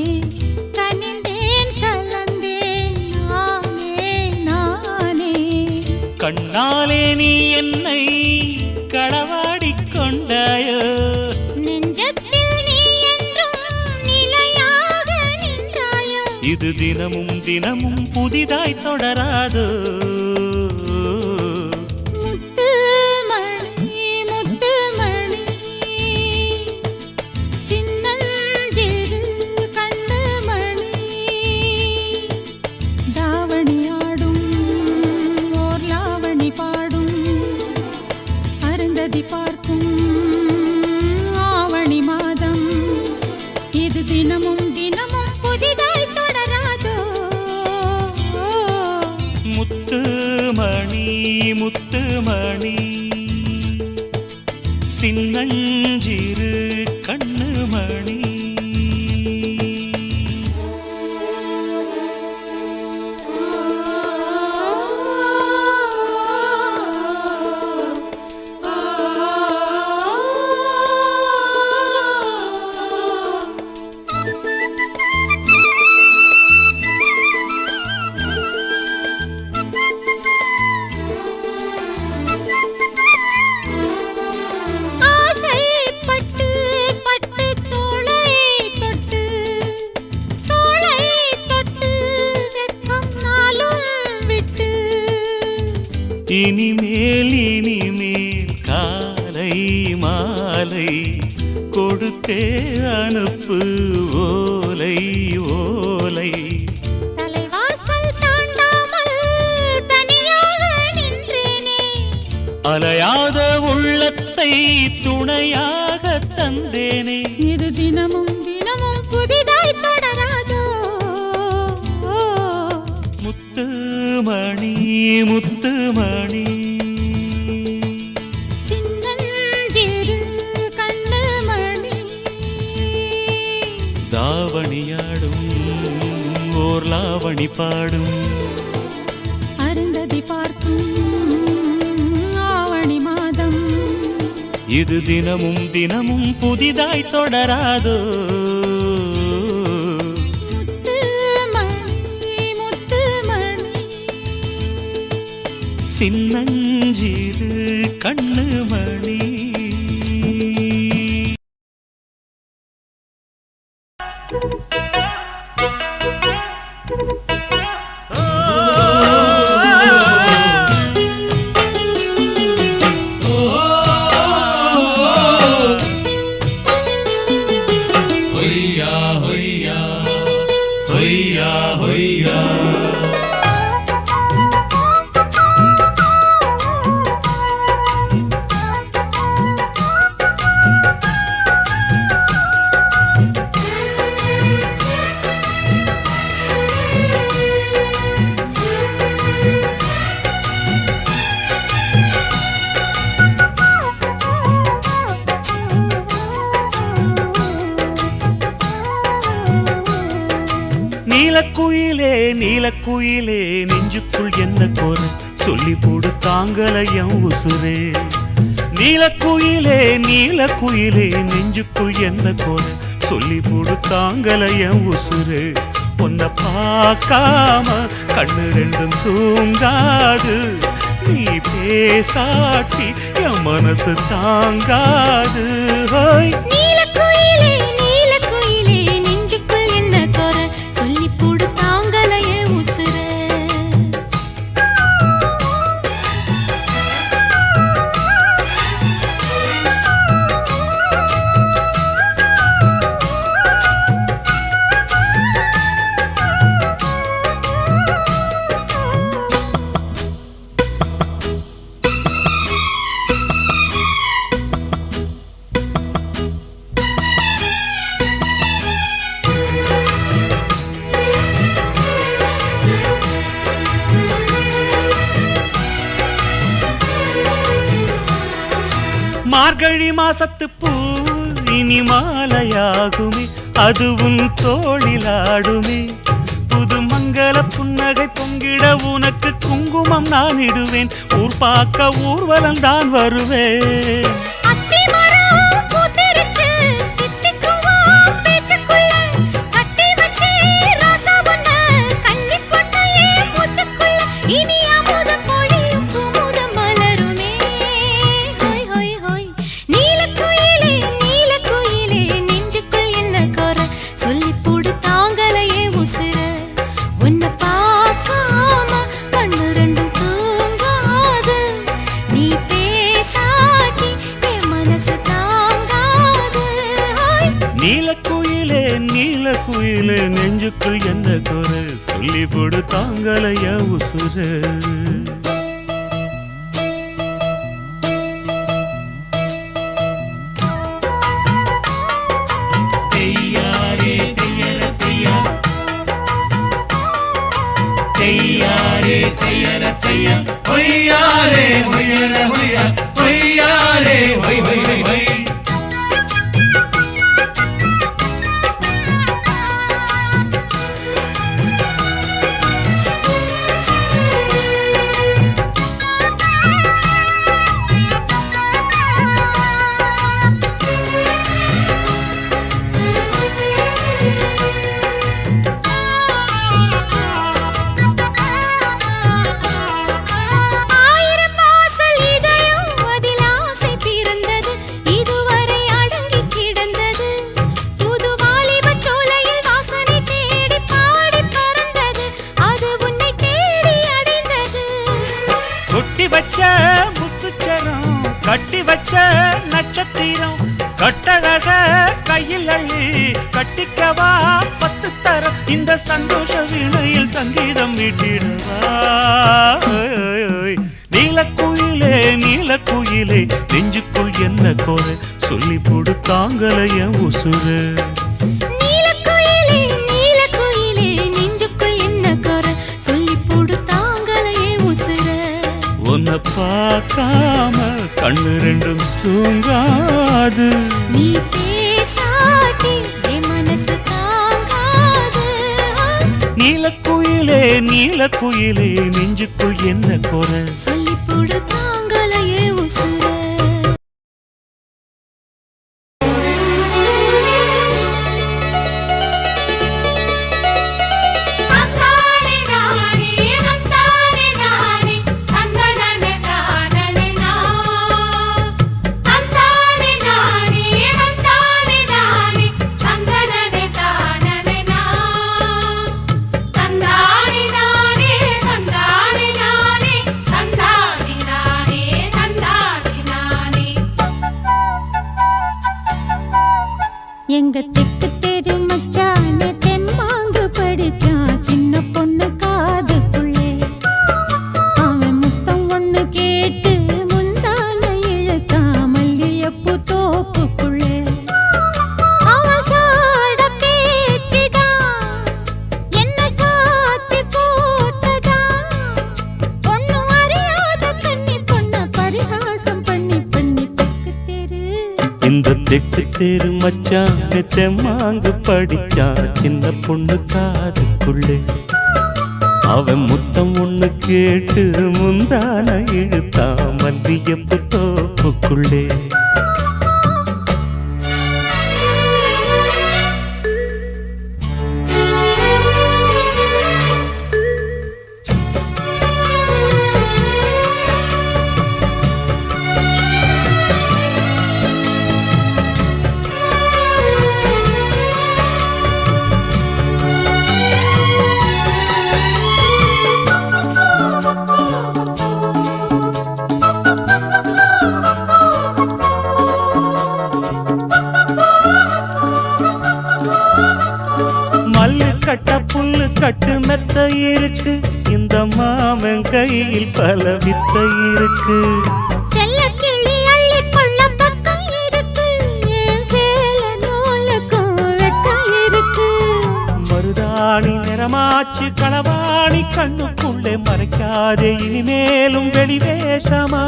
கனிந்தேன் கலந்தேன் நானே நானே கண்ணாலே நீ என்னை களவாடிக் கொண்டாயோ நெஞ்சத்தில் நீ என்றும் நிலையாக நின்றாயோ இது தினமும் தினமும் புதிதாய் தொடராதோ முத்துமணி முத்துமணி சின்னஞ்சிறு கண்ணுமணி தாவணியாடும் ஓர் லாவணி பாடும் அருந்ததி பார்க்கும் ஆவணி மாதம் இது தினமும் தினமும் புதிதாய் தொடராதோ முத்துமணி முத்துமணி சின்னஞ்சிறு கண்ணுமணி ஆசைப்பட்டு பட்டு தோளை தொட்டு வெட்கம் நாளும் விட்டு இனிமேல் காலை மாலை கொடுத்தே அனுப்பு ஓலை ஓலை தலைவாசல் தாண்டாமல் தனியாக நின்றேனே அலையாத உள்ளத்தை துணையாக தந்தேனே இது தினமும் தினமும் புதிதாய் தொடராதோ முத்துமணி முத்துமணி சின்னஞ்சிறு கண்ணுமணி தாவணியாடும் ஓர் லாவணி பாடும் அருந்ததி பார்க்கும் ஆவணி மாதம் இது தினமும் தினமும் புதிதாய் தொடராதோ முத்துமணி முத்துமணி சின்னஞ்சிறு கண்ணுமணி நீலக்குயிலே நீலக்குயிலே நெஞ்சுக்குள் என்ன கோரு சொல்லி போடு தாங்கலையம் உசுரே நீலக்குயிலே நீலக்குயிலே நெஞ்சுக்குள் என்ன கோரு சொல்லி போடு தாங்கலையம் உசுரே உன்னை பார்க்காம கண்ணு ரெண்டும் தூங்காது நீ பேசாட்டி என் மனசு தாங்காது ஹோய் நீலக்குயிலே நீலக்குயிலே நெஞ்சுக்குள் என்ன கோர சொல்லி போடு தாங்கலையே உசுர மார்கழி மாசத்து பூ இனி மாலையாகுமே அதுவும் தோளிலாடுமே புது மங்கள புன்னகை பொங்கிட உனக்கு குங்குமம் நான் இடுவேன் ஊர் பார்க்க ஊர்வலம் தான் வருவேன் நீலக்குயிலே நீலக்குயிலே நெஞ்சுக்குள் என்ன குறை சொல்லி போடு தாங்கலைய உசுர தெய்யாரே தெய்யர தெய்யா தெய்யாரே தெய்யர தெய்யா ஒய்யாரே ஒய்யர ஒய்யா ஒய்யாரே ஒய் ஒய் ஒய் ஒய் முத்துச்சரம் கட்டி வச்ச நட்சத்திரம் கட்டழக கையில் அள்ளி கட்டிக்கவா 10 தரம் இந்த சந்தோஷ வீணையில் சங்கீதம் மீட்டிடவா நீலக்குயிலே நீலக்குயிலே நெஞ்சுக்குள் என்ன குறை சொல்லி போடு தாங்கலைய உசுறு உன்னை பார்க்காம கண்ணு ரெண்டும் தூங்காது நீ பேசாட்டி என் மனசு தாங்காது நீலக்குயிலே நீலக்குயிலே நெஞ்சுக்குள் என்ன குறை சொல்லி போடு தாங்கலையே உசுர எங்க தெக்கு தெரு மச்சானே தெம்மாங்கு படிச்சான் சின்ன பொண்ணு காதுக்குள்ளே அவன் முத்தம் ஒண்ணு கேட்டு முந்தான இழுத்தான் மல்லியப்பூ தோப்புக்குள்ளே அவன் சாட பேச்சுதான் என்ன சாத்தி போட்டதான் ஒண்ணும் அறியாத கன்னி பொண்ண பரிகாசம் பண்ணி பண்ணி தெக்கு தெரு இந்த தெக்கு தெரு மச்சான் தெம்மாங்கு படிச்சான் சின்ன பொண்ணு காதுக்குள்ளே அவன் முத்தம் ஒண்ணு கேட்டு முந்தான இழுத்தான் மல்லியப்பூ தோப்புக்குள்ளே கட்ட புல்லு கட்டு மெத்த இருக்கு இந்த மாமன் கையில் பல வித்த இருக்கு செல்ல கிளி அள்ளி கொள்ள பக்கம் இருக்கு என் சேல நூலுக்கும் வெட்கம் இருக்கு மருதாணி நிறமாச்சு களவாணி கண்ணுக்குள்ளே மறைக்காதே இனிமேலும் வெளிவேஷமா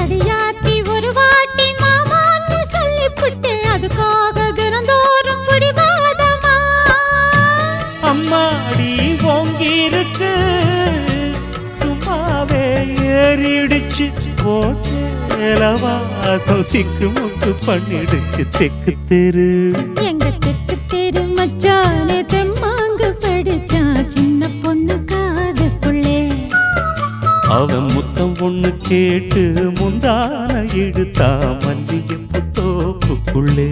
அடியாத்தி ஒரு வாட்டி மாமான்னு சொல்லிப்புட்டு அதுக்காக தினந்தோறும் பிடிவாதமா? அம்மாடி ஓங்கிருக்கு சும்மாவே ஏறிடுச்சு ஓ சேலவாசம் சிக்கு முக்கு பண்ணிடுச்சு தெக்கு தெரு. எங்க தெக்கு தெரு மச்சானே தெம்மாங்கு படிச்சா சின்ன பொண்ணு காதுக்குள்ளே. அவன் முத்தம் ஒண்ணு கேட்டு முந்தான இழுத்தா மல்லிகைப்பூ தோப்புக்குள்ளே.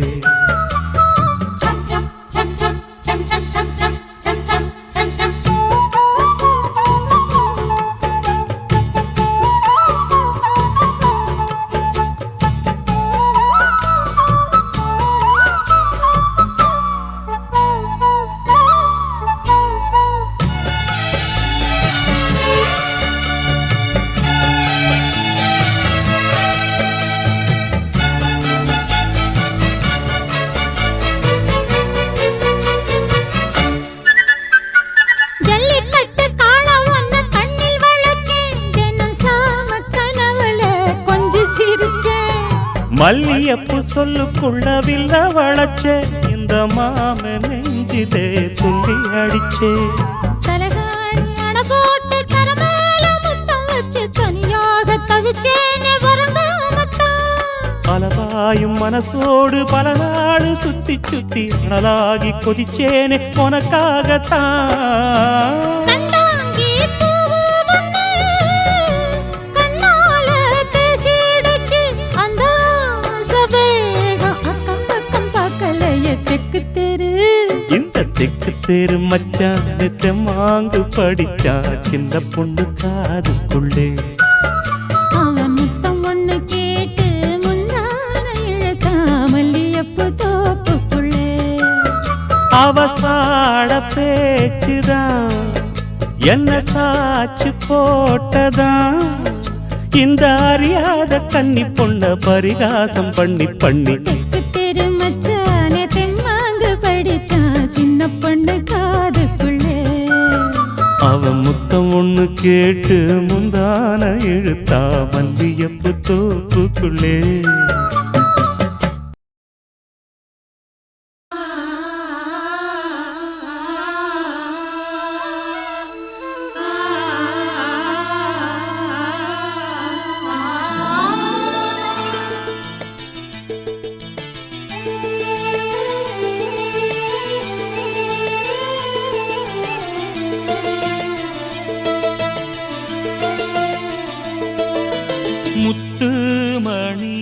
மல்லியப்பு சொல்லுக்குள்ள வில்ல வளச்சே இந்த மாம நெஞ்சிலே சொல்லி அடிச்சே. தலகாணி அண போட்டு தரமேல முத்தம் வச்சு தனியாக தவிச்சேனே வரங்காமத்தான். பலவாயும் மனசோடு பல நாடு சுத்தி சுத்தி அனலாகி கொதிச்சேனே உனக்காகத்தான். இந்த தெக்கு தெரு மச்சான் தெம்மாங்கு படிச்சா சின்ன பொண்ணு காதுக்குள்ளே. அவன் முத்தம் ஒண்ணு கேட்டு முன்னான இழுத்தா மல்லியப்பு தோப்புக்குள்ளே. அவசாட பேச்சுதான் என்ன சாச்சு போட்டதான் இந்த அறியாத கன்னி பொண்ண பரிகாசம் பண்ணி பண்ணி. தெக்கு தெரு மச்சானே தெம்மாங்கு படிச்சா சின்ன பொண்ணு காதுக்குள்ளே. அவன் முத்தம் ஒண்ணு கேட்டு முந்தான இழுத்தா மல்லியப்பு தோப்புக்குள்ளே. முத்துமணி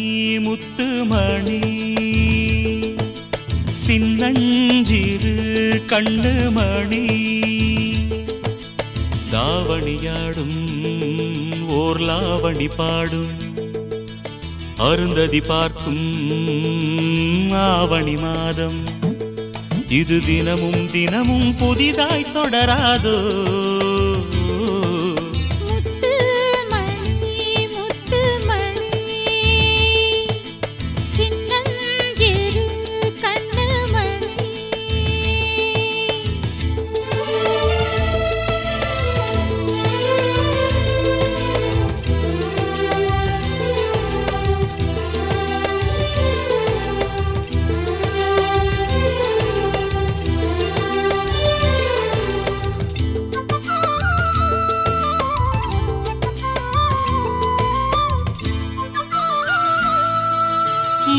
முத்துமணி சின்னஞ்சிறு கண்ணுமணி தாவணியாடும் ஓர்லாவணி பாடும் அருந்ததி பார்க்கும் ஆவணி மாதம் இது தினமும் தினமும் புதிதாய் தொடராதோ.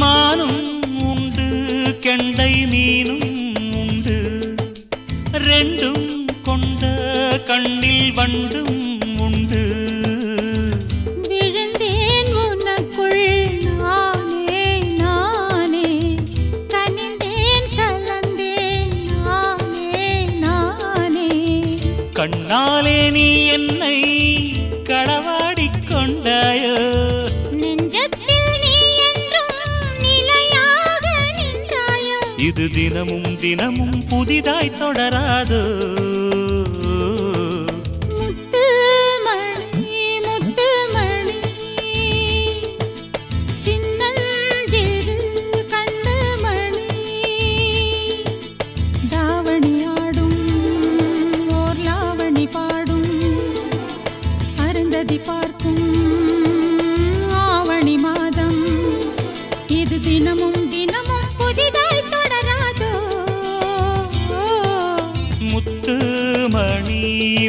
மானும் உண்டு கெண்டை மீனும் உண்டு ரெண்டும் கொண்ட கண்ணில் வண்டும் உண்டு. விழுந்தேன் உனக்குள் நானே நானே கனிந்தேன் கலந்தேன் நானே நானே. கண்ணாலே நீ என்னை களவாடிக் கொண்டாயோ இது தினமும் தினமும் புதிதாய் தொடராதோ. முத்துமணி முத்துமணி சின்னஞ்சிறு கண்ணுமணி தாவணியாடும் ஓர்லாவணி பாடும் அருந்ததி பார்க்கும் ஆவணி மாதம் இது தினமும் தினமும் புதி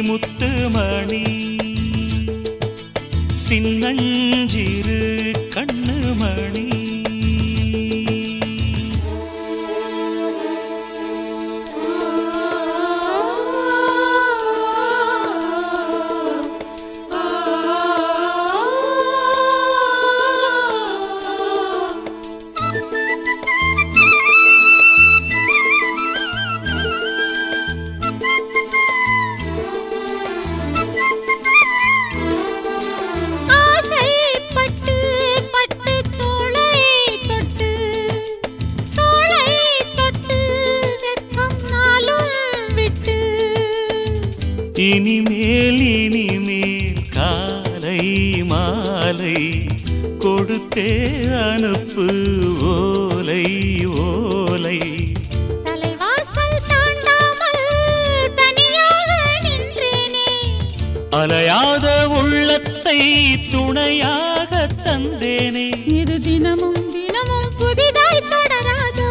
முத்துமணி சின்னஞ்சிறு கண்ணுமணி இனிமேல் காலை மாலை கொடுத்தே அனுப்பு ஓலை ஓலை தலைவாசல் தாண்டாமல் தனியாக நின்றேனே அலையாத உள்ளத்தை துணையாக தந்தேனே இது தினமும் தினமும் புதிதாய் தொடராதோ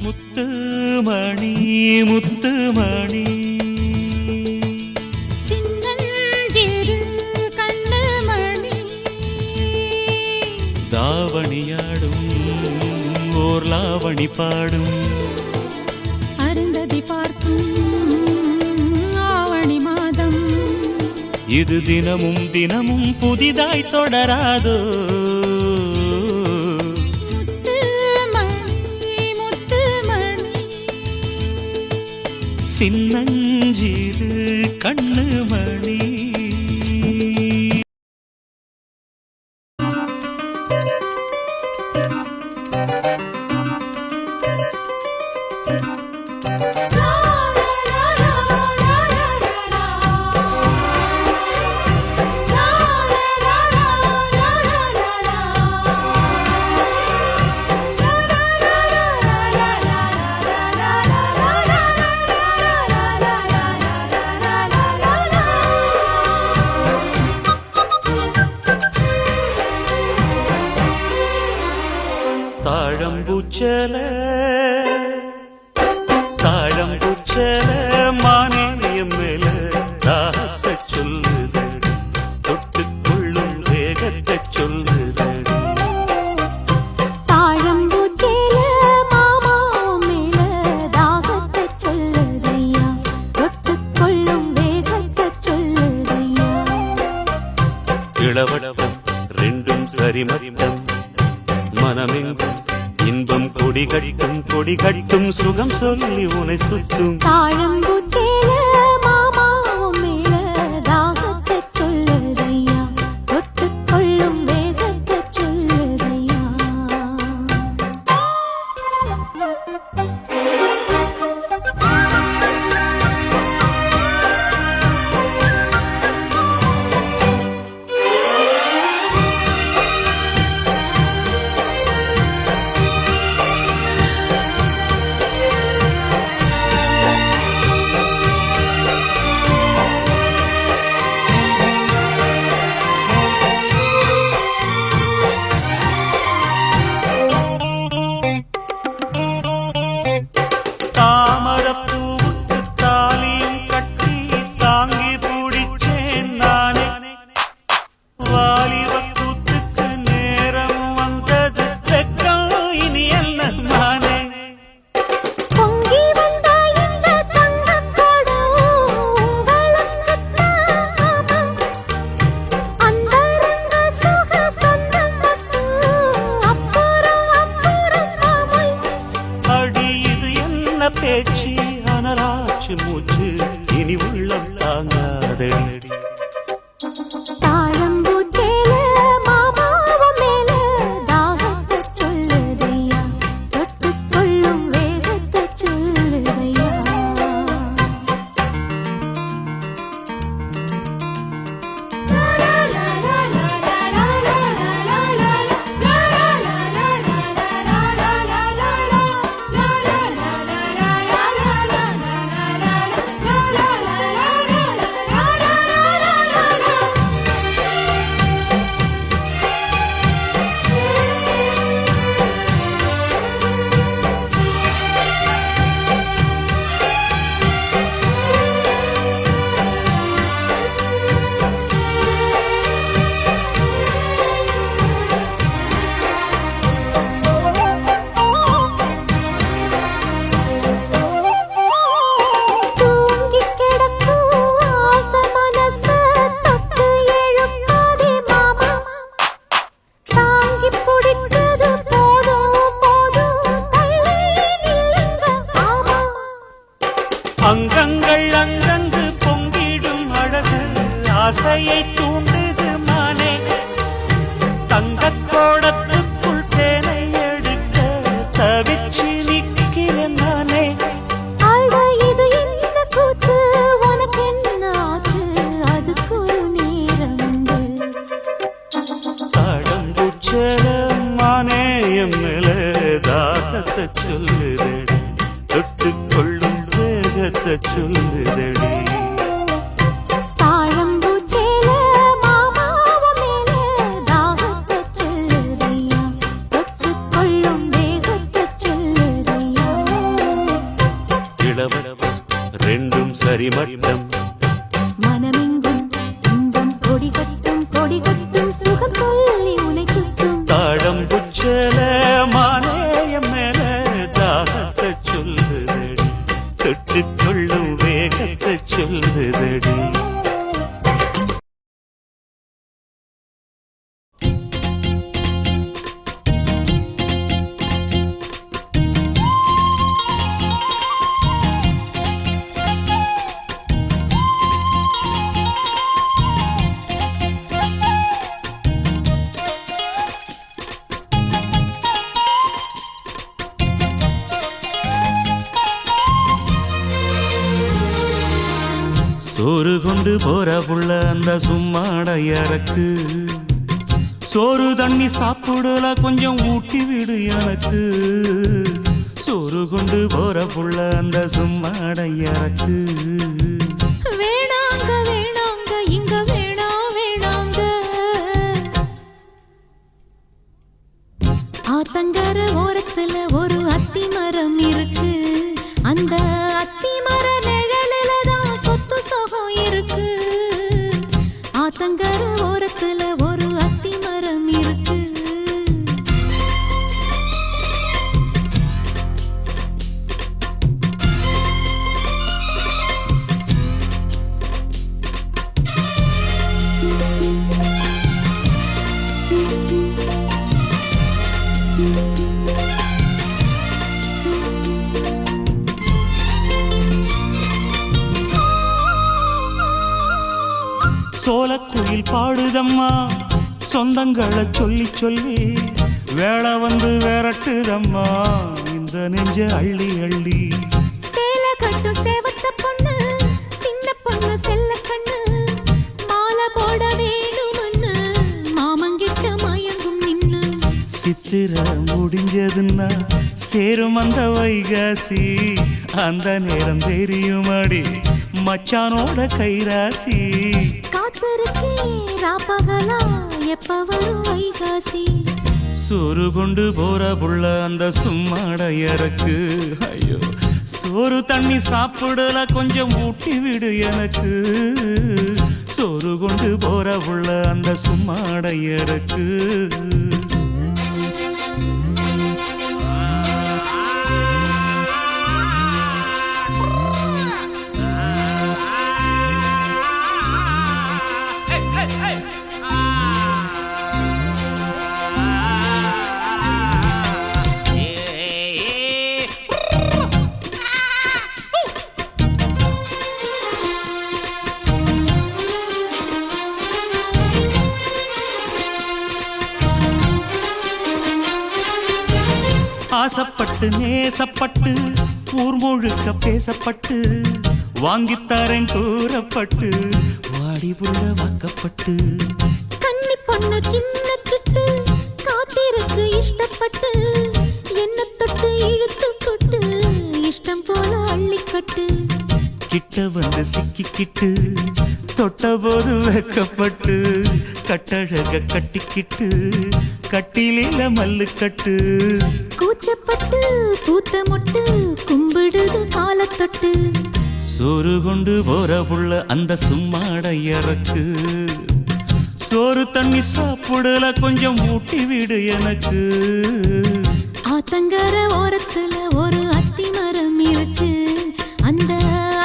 முத்துமணி முத்துமணி சின்னஞ்சிறு கண்ணுமணி தாவணியாடும் ஓர் லாவணி பாடும் அருந்ததி பார்க்கும் ஆவணி மாதம் இது தினமும் தினமும் புதிதாய் தொடராதோ சின்னஞ்சிறு கண்ணுமணி தாழம்பூச்சல மானியம் மேல தாகத்தை சொல்லுது தொட்டுக்கொள்ளும் வேகத்தை சொல்லுது தாழம்பூச்சேல மாமா மேல தாகத்தை சொல்லுதையா தொட்டுக்கொள்ளும் வேகத்தை சொல்லுதையா இளவட்டம் ரெண்டும் சரிமட்டம் மனமெங்கும் இன்பம் கொடி கட்டும் சுகம் சொல்லி உனை சுத்தும் தாழம்பூச்சேல மாமா மேல தாகத்தை சொல்லுதையா தொட்டுக்கொள்ளும் வேகத்தை சொல்லுதையா பேச்சு அனலாச்சு மூச்சு இனி உள்ளம் தாங்காதடி தாழம்பூச்சேல மாமாவ மேல தாகத்தை சொல்லுதையா தொட்டுக்கொள்ளும் வேகத்தை சொல்லுதையா அங்கங்கள் அங்கங்கு பொங்கிடும் அழகு ஆசையை தூண்டுது மானே தங்கக்கோடத்துக்குள் தேனை எடுக்க தவிச்சு நிற்கிறேன் நானே அட இது என்ன கூத்து உனக்கு என்ன ஆச்சு அதுக்கு ஒரு நேரம் உண்டு தாழம்பூச்சல மானே என் மேல தாகத்தை சொல்லுதடி தொட்டுக்கொள்ளும் வேகத்தை சொல்லுதடி தாழம்பூச்சேல மாமாவ மேல தாகத்தை சொல்லுதையா தொட்டுக்கொள்ளும் வேகத்தை சொல்லுதையா இளவரவ ரெண்டும் சரிமட்டம் மனமெங்கும் இன்பம் கொடிகட்டும் சுகம் சொல்லி உனை சுற்றும் தாழம்பூச்சல மானேயம் மேல தாகத்தை சொல்லுதடி தொட்டுக்கொள்ளும் வேகத்தை சொல்லுதடி சோறு கொண்டு போற புள்ள அந்த சும்மாடையறக்கு சோறு தண்ணி சாப்பிடல கொஞ்சம் ஊட்டி விடு எனக்கு சோறு கொண்டு போற புள்ள அந்த சும்மாடையறக்கு வேணாங்க வேணாங்க இங்க வேணாங்க ஆத்தங்கர ஓரத்துல ஒரு அத்தி மரம் இருக்கு அந்த அத்தி மர நிழலில தான் சொத்து சுகம் இருக்கு ஆத்தங்கர ஓரத்துல ஒரு அத்தி மரம் இருக்கு சோலக்குயில் பாடுதம்மா சொந்தங்களை சொல்லி சொல்லி வேளை வந்து விரட்டுதம்மா இந்த நெஞ்ச அள்ளி அள்ளி சேல கட்டும் சேவத்த பொண்ணு சின்ன பொண்ணு செல்ல கண்ணு மாலை போட வேணும்னு மாமங்கிட்ட மயங்கும் நின்னு சித்திர முடிஞ்சதுன்னா சேரும் அந்த வைகாசி அந்த நேரம் தெரியுமாடி மச்சானோட கைராசி காத்திருக்கே ராப்பகலா எப்ப வரும் வைகாசி சோறு கொண்டு போற புள்ள அந்த சும்மாடையறக்கு ஐயோ சோறு தண்ணி சாப்பிடல கொஞ்சம் ஊட்டி விடு எனக்கு சோறு கொண்டு போற புள்ள அந்த சும்மாடையறக்கு ஆசப்பட்டு நேசப்பட்டு ஊர் முழுக்க பேசப்பட்டு வாங்கித்தாரன் கூறப்பட்டு வாடி புள்ள வாக்கப்பட்டு கன்னி பொண்ணு சின்ன சிட்டு காத்திருக்கு இஷ்டப்பட்டு என்ன தொட்டு இழுத்து கொட்டு இஷ்டம் போல அள்ளிக்கட்டு கிட்ட வந்து சிக்கிக்கிட்டு தொட்ட போது வெக்கப்பட்டு கட்டழக கட்டிக்கிட்டு கட்டிலில மல்லு கட்டு கூச்சப்பட்டு பூத்த மொட்டு கும்பிடுது காலத்தொட்டு சோறு கொண்டு போற புள்ள அந்த சும்மாடையறக்கு சோறு தண்ணி சாப்பிடல கொஞ்சம் ஊட்டி விடு எனக்கு ஆத்தங்கர ஓரத்துல ஒரு அத்தி மரம் இருக்கு அந்த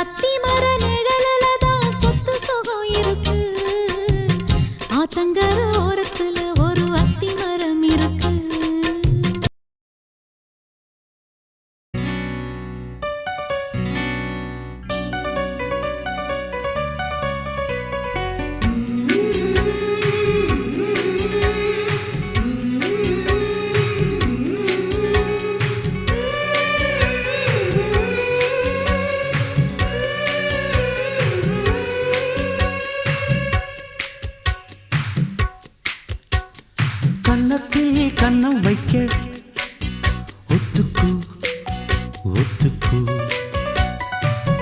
அத்தி மர நிழலில தான் சொத்து சுகம் இருக்கு ஆத்தங்கர ஓரத்துல ஒரு அத்தி மரம் இருக்கு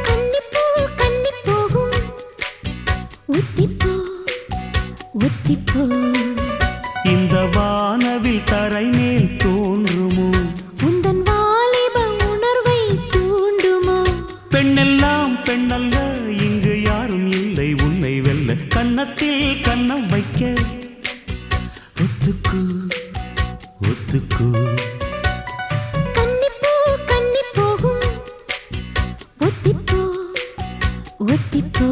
கன்னிப்பூ கன்னி போகும் ஒத்திப்போ ஒத்திப்போ இந்த வானவில் தரை மேல் தோன்றுமோ உந்தன் வாலிப உணர்வை தூண்டுமோ பெண்ணெல்லாம் பெண்ணல்ல இங்கு யாரும் இல்லை உன்னை வெல்ல கன்னத்தில் கன்னம் வைக்க ஒத்துக்கு ஒத்துக்கு கன்னிப்பூ கன்னி போகும் ஒத்திப்போ ஒத்திப்போ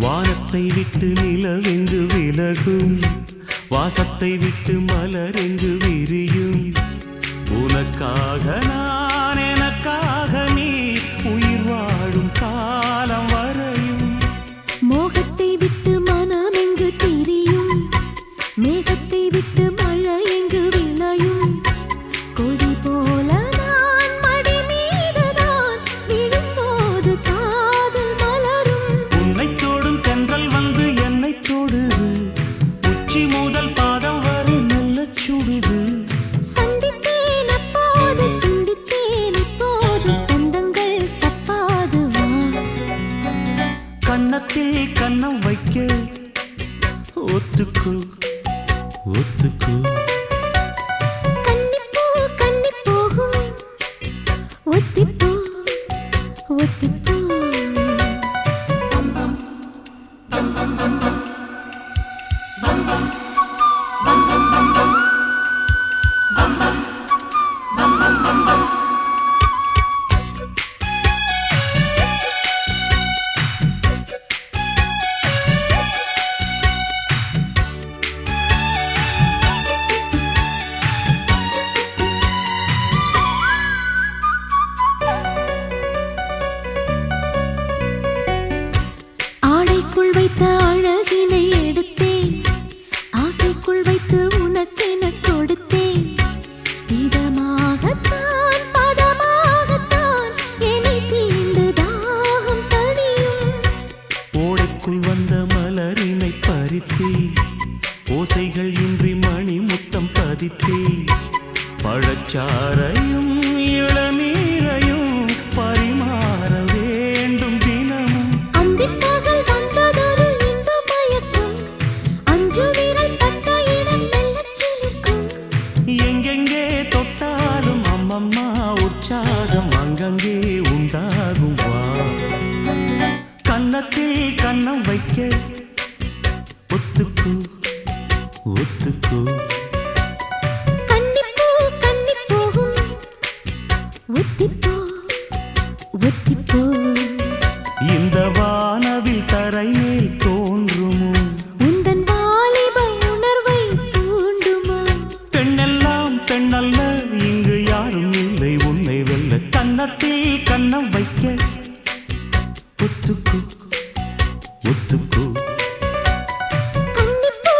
வானத்தை விட்டு நிலவெங்கு விலகும் வாசத்தை விட்டு மலரெங்கு விரியும் உனக்காக நான் எனக்காக நீ உயிர் வாழும் காலம் வரையும் மோகத்தை விட்டு மனம் எங்கு திரியும் மேகத்தை விட்டு மழை எங்கு விளையும் கொடி போல நான் மடி மீதுதான் விழும்போது காதல் மலரும் உன்னை தோடும் தென்றல் வந்து என்னை தொடுது உச்சி முதல் பாதம் வரை நல்ல சுடுது சந்தித்தேன் அப்போது சிந்தித்தேன் இப்போது சொந்தங்கள் தப்பாது வா கன்னத்தில் கன்னம் வைக்க ஒத்துக்கு ஒத்துக்கு கன்னிப்பூ கன்னி போகும் ஒத்திப்போ ஒத்திப்போ ஆடைக்குள் வைத்த அழகினை எடுத்தேன் ஆசைக்குள் வைத்து உனக்கென கொடுத்தேன் இதமாகத்தான் பதமாகத்தான் என்னை தீண்டு தாகம் தணியும் ஓடைக்குள் வந்த மலரினை பறித்தே ஓசைகள் இன்றி மணி முத்தம் பதித்தே பழச்சாரையும் இளநீரையும் பரிமாற வேண்டும் தினமும் அந்திப்பகல் வந்ததொரு இன்ப மயக்கம் அஞ்சு விரல் பட்ட இடம் மெல்லச் சிலிர்க்கும் எங்கெங்கே தொட்டாலும் அம்மம்மா உற்சாகம் அங்கங்கே உண்டாகும் வா கன்னத்தில் கன்னம் வைக்க ஒத்துக்கு ஒத்துக்கு கன்னிப்பூ கன்னி போகும் ஒத்திப்போ ஒத்திப்போ இந்த வானவில் தரை மேல் தோன்றுமோ உந்தன் வாலிப உணர்வை தூண்டுமோ பெண்ணெல்லாம் பெண்ணல்ல இங்கு யாரும் இல்லை உன்னை வெல்ல கன்னத்தில் கன்னம் வைக்க ஒத்துக்கு ஒத்துக்கு கன்னிப்பூ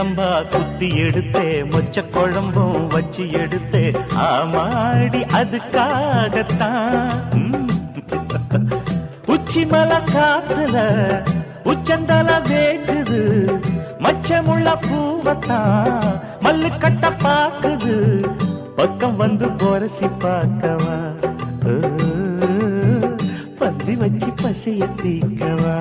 சம்பா குத்தி எடுத்தே மொச்ச குழம்பும் வச்சு எடுத்தே ஆமாடி அதுக்காகத்தான் உச்சி மலை காத்துல உச்சந்தல வேக்குது மச்சமுள்ள பூவத்தான் மல்லு கட்ட பாக்குது பக்கம் வந்து போரசி பார்க்கவா பந்தி வச்சு பசிய தீக்கவா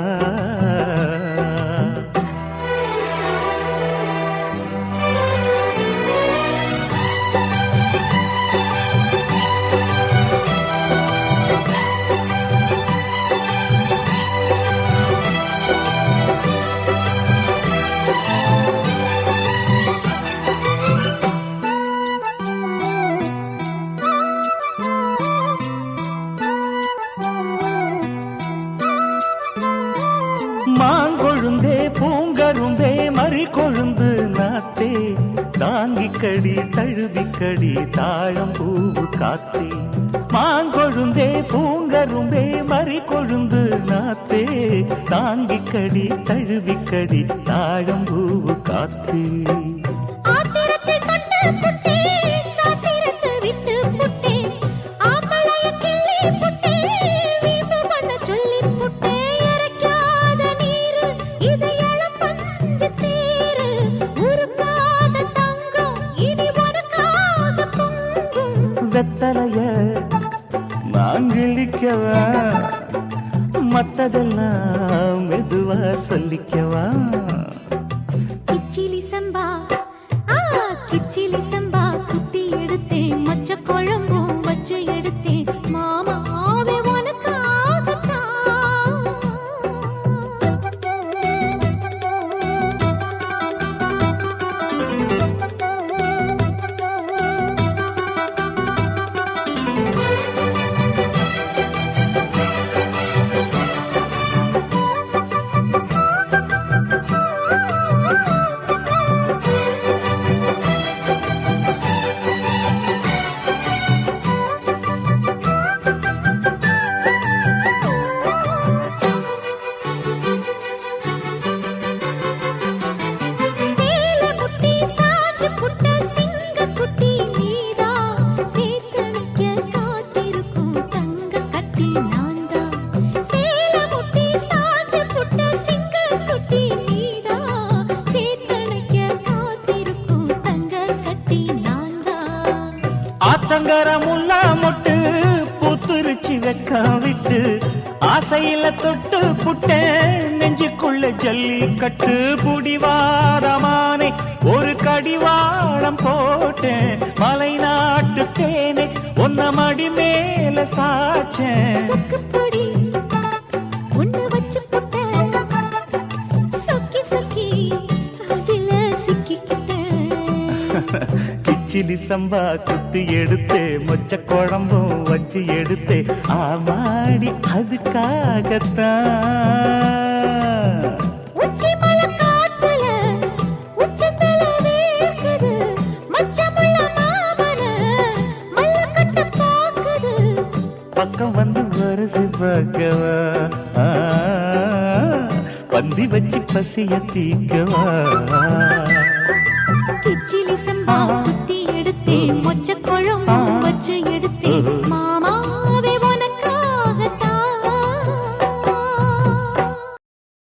மாங்கொழுந்தே பூங்கரும்பே மறி கொழுந்து நாத்தே தாங்கிக்கடி தழுவிக்கடி தாழம் பூவு காத்தே மாங்கொழுந்தே பூங்கரும்பே மறி கொழுந்து நாத்தே தாங்கிக்கடி தழுவிக்கடி தாழம் பூவு காத்தே வெத்தலைய மாங்கிழிக்கவா மத்ததெல்லாம் மெதுவா சொல்லிக்கவா கிச்சிலி சம்பா கிச்சிலி சம்பா குட்டி எடுத்தேன் மொச்ச குழம்பும் வச்சு எடுத்தேன் மாமாவே ஆத்தங்கர முல்லா மொட்டு பூத்துருச்சி வெக்கா விட்டு ஆசையில தொட்டு புட்டேன் நெஞ்சுக்குள்ள ஜல்லி கட்டு புடிவாரமானே ஒரு கடிவாளம் போட்டேன் மலை நாட்டு தேனே ஒன்ன மடி மேல சாச்சேன் கிச்சிலி சம்பா குத்தி எடுத்தே மொச்ச குழம்பும் வச்சு எடுத்தே ஆமாடி அதுக்காகத்தான் உச்சி மலை காத்துல உச்சந்தல வேக்குது மச்சமுள்ள மாமன மல்ல கட்ட பாக்குது பக்கம் வந்து வரசி பார்க்கவா பந்தி வச்சு பசிய தீக்கவா கிச்சிலி சம்பா குத்தி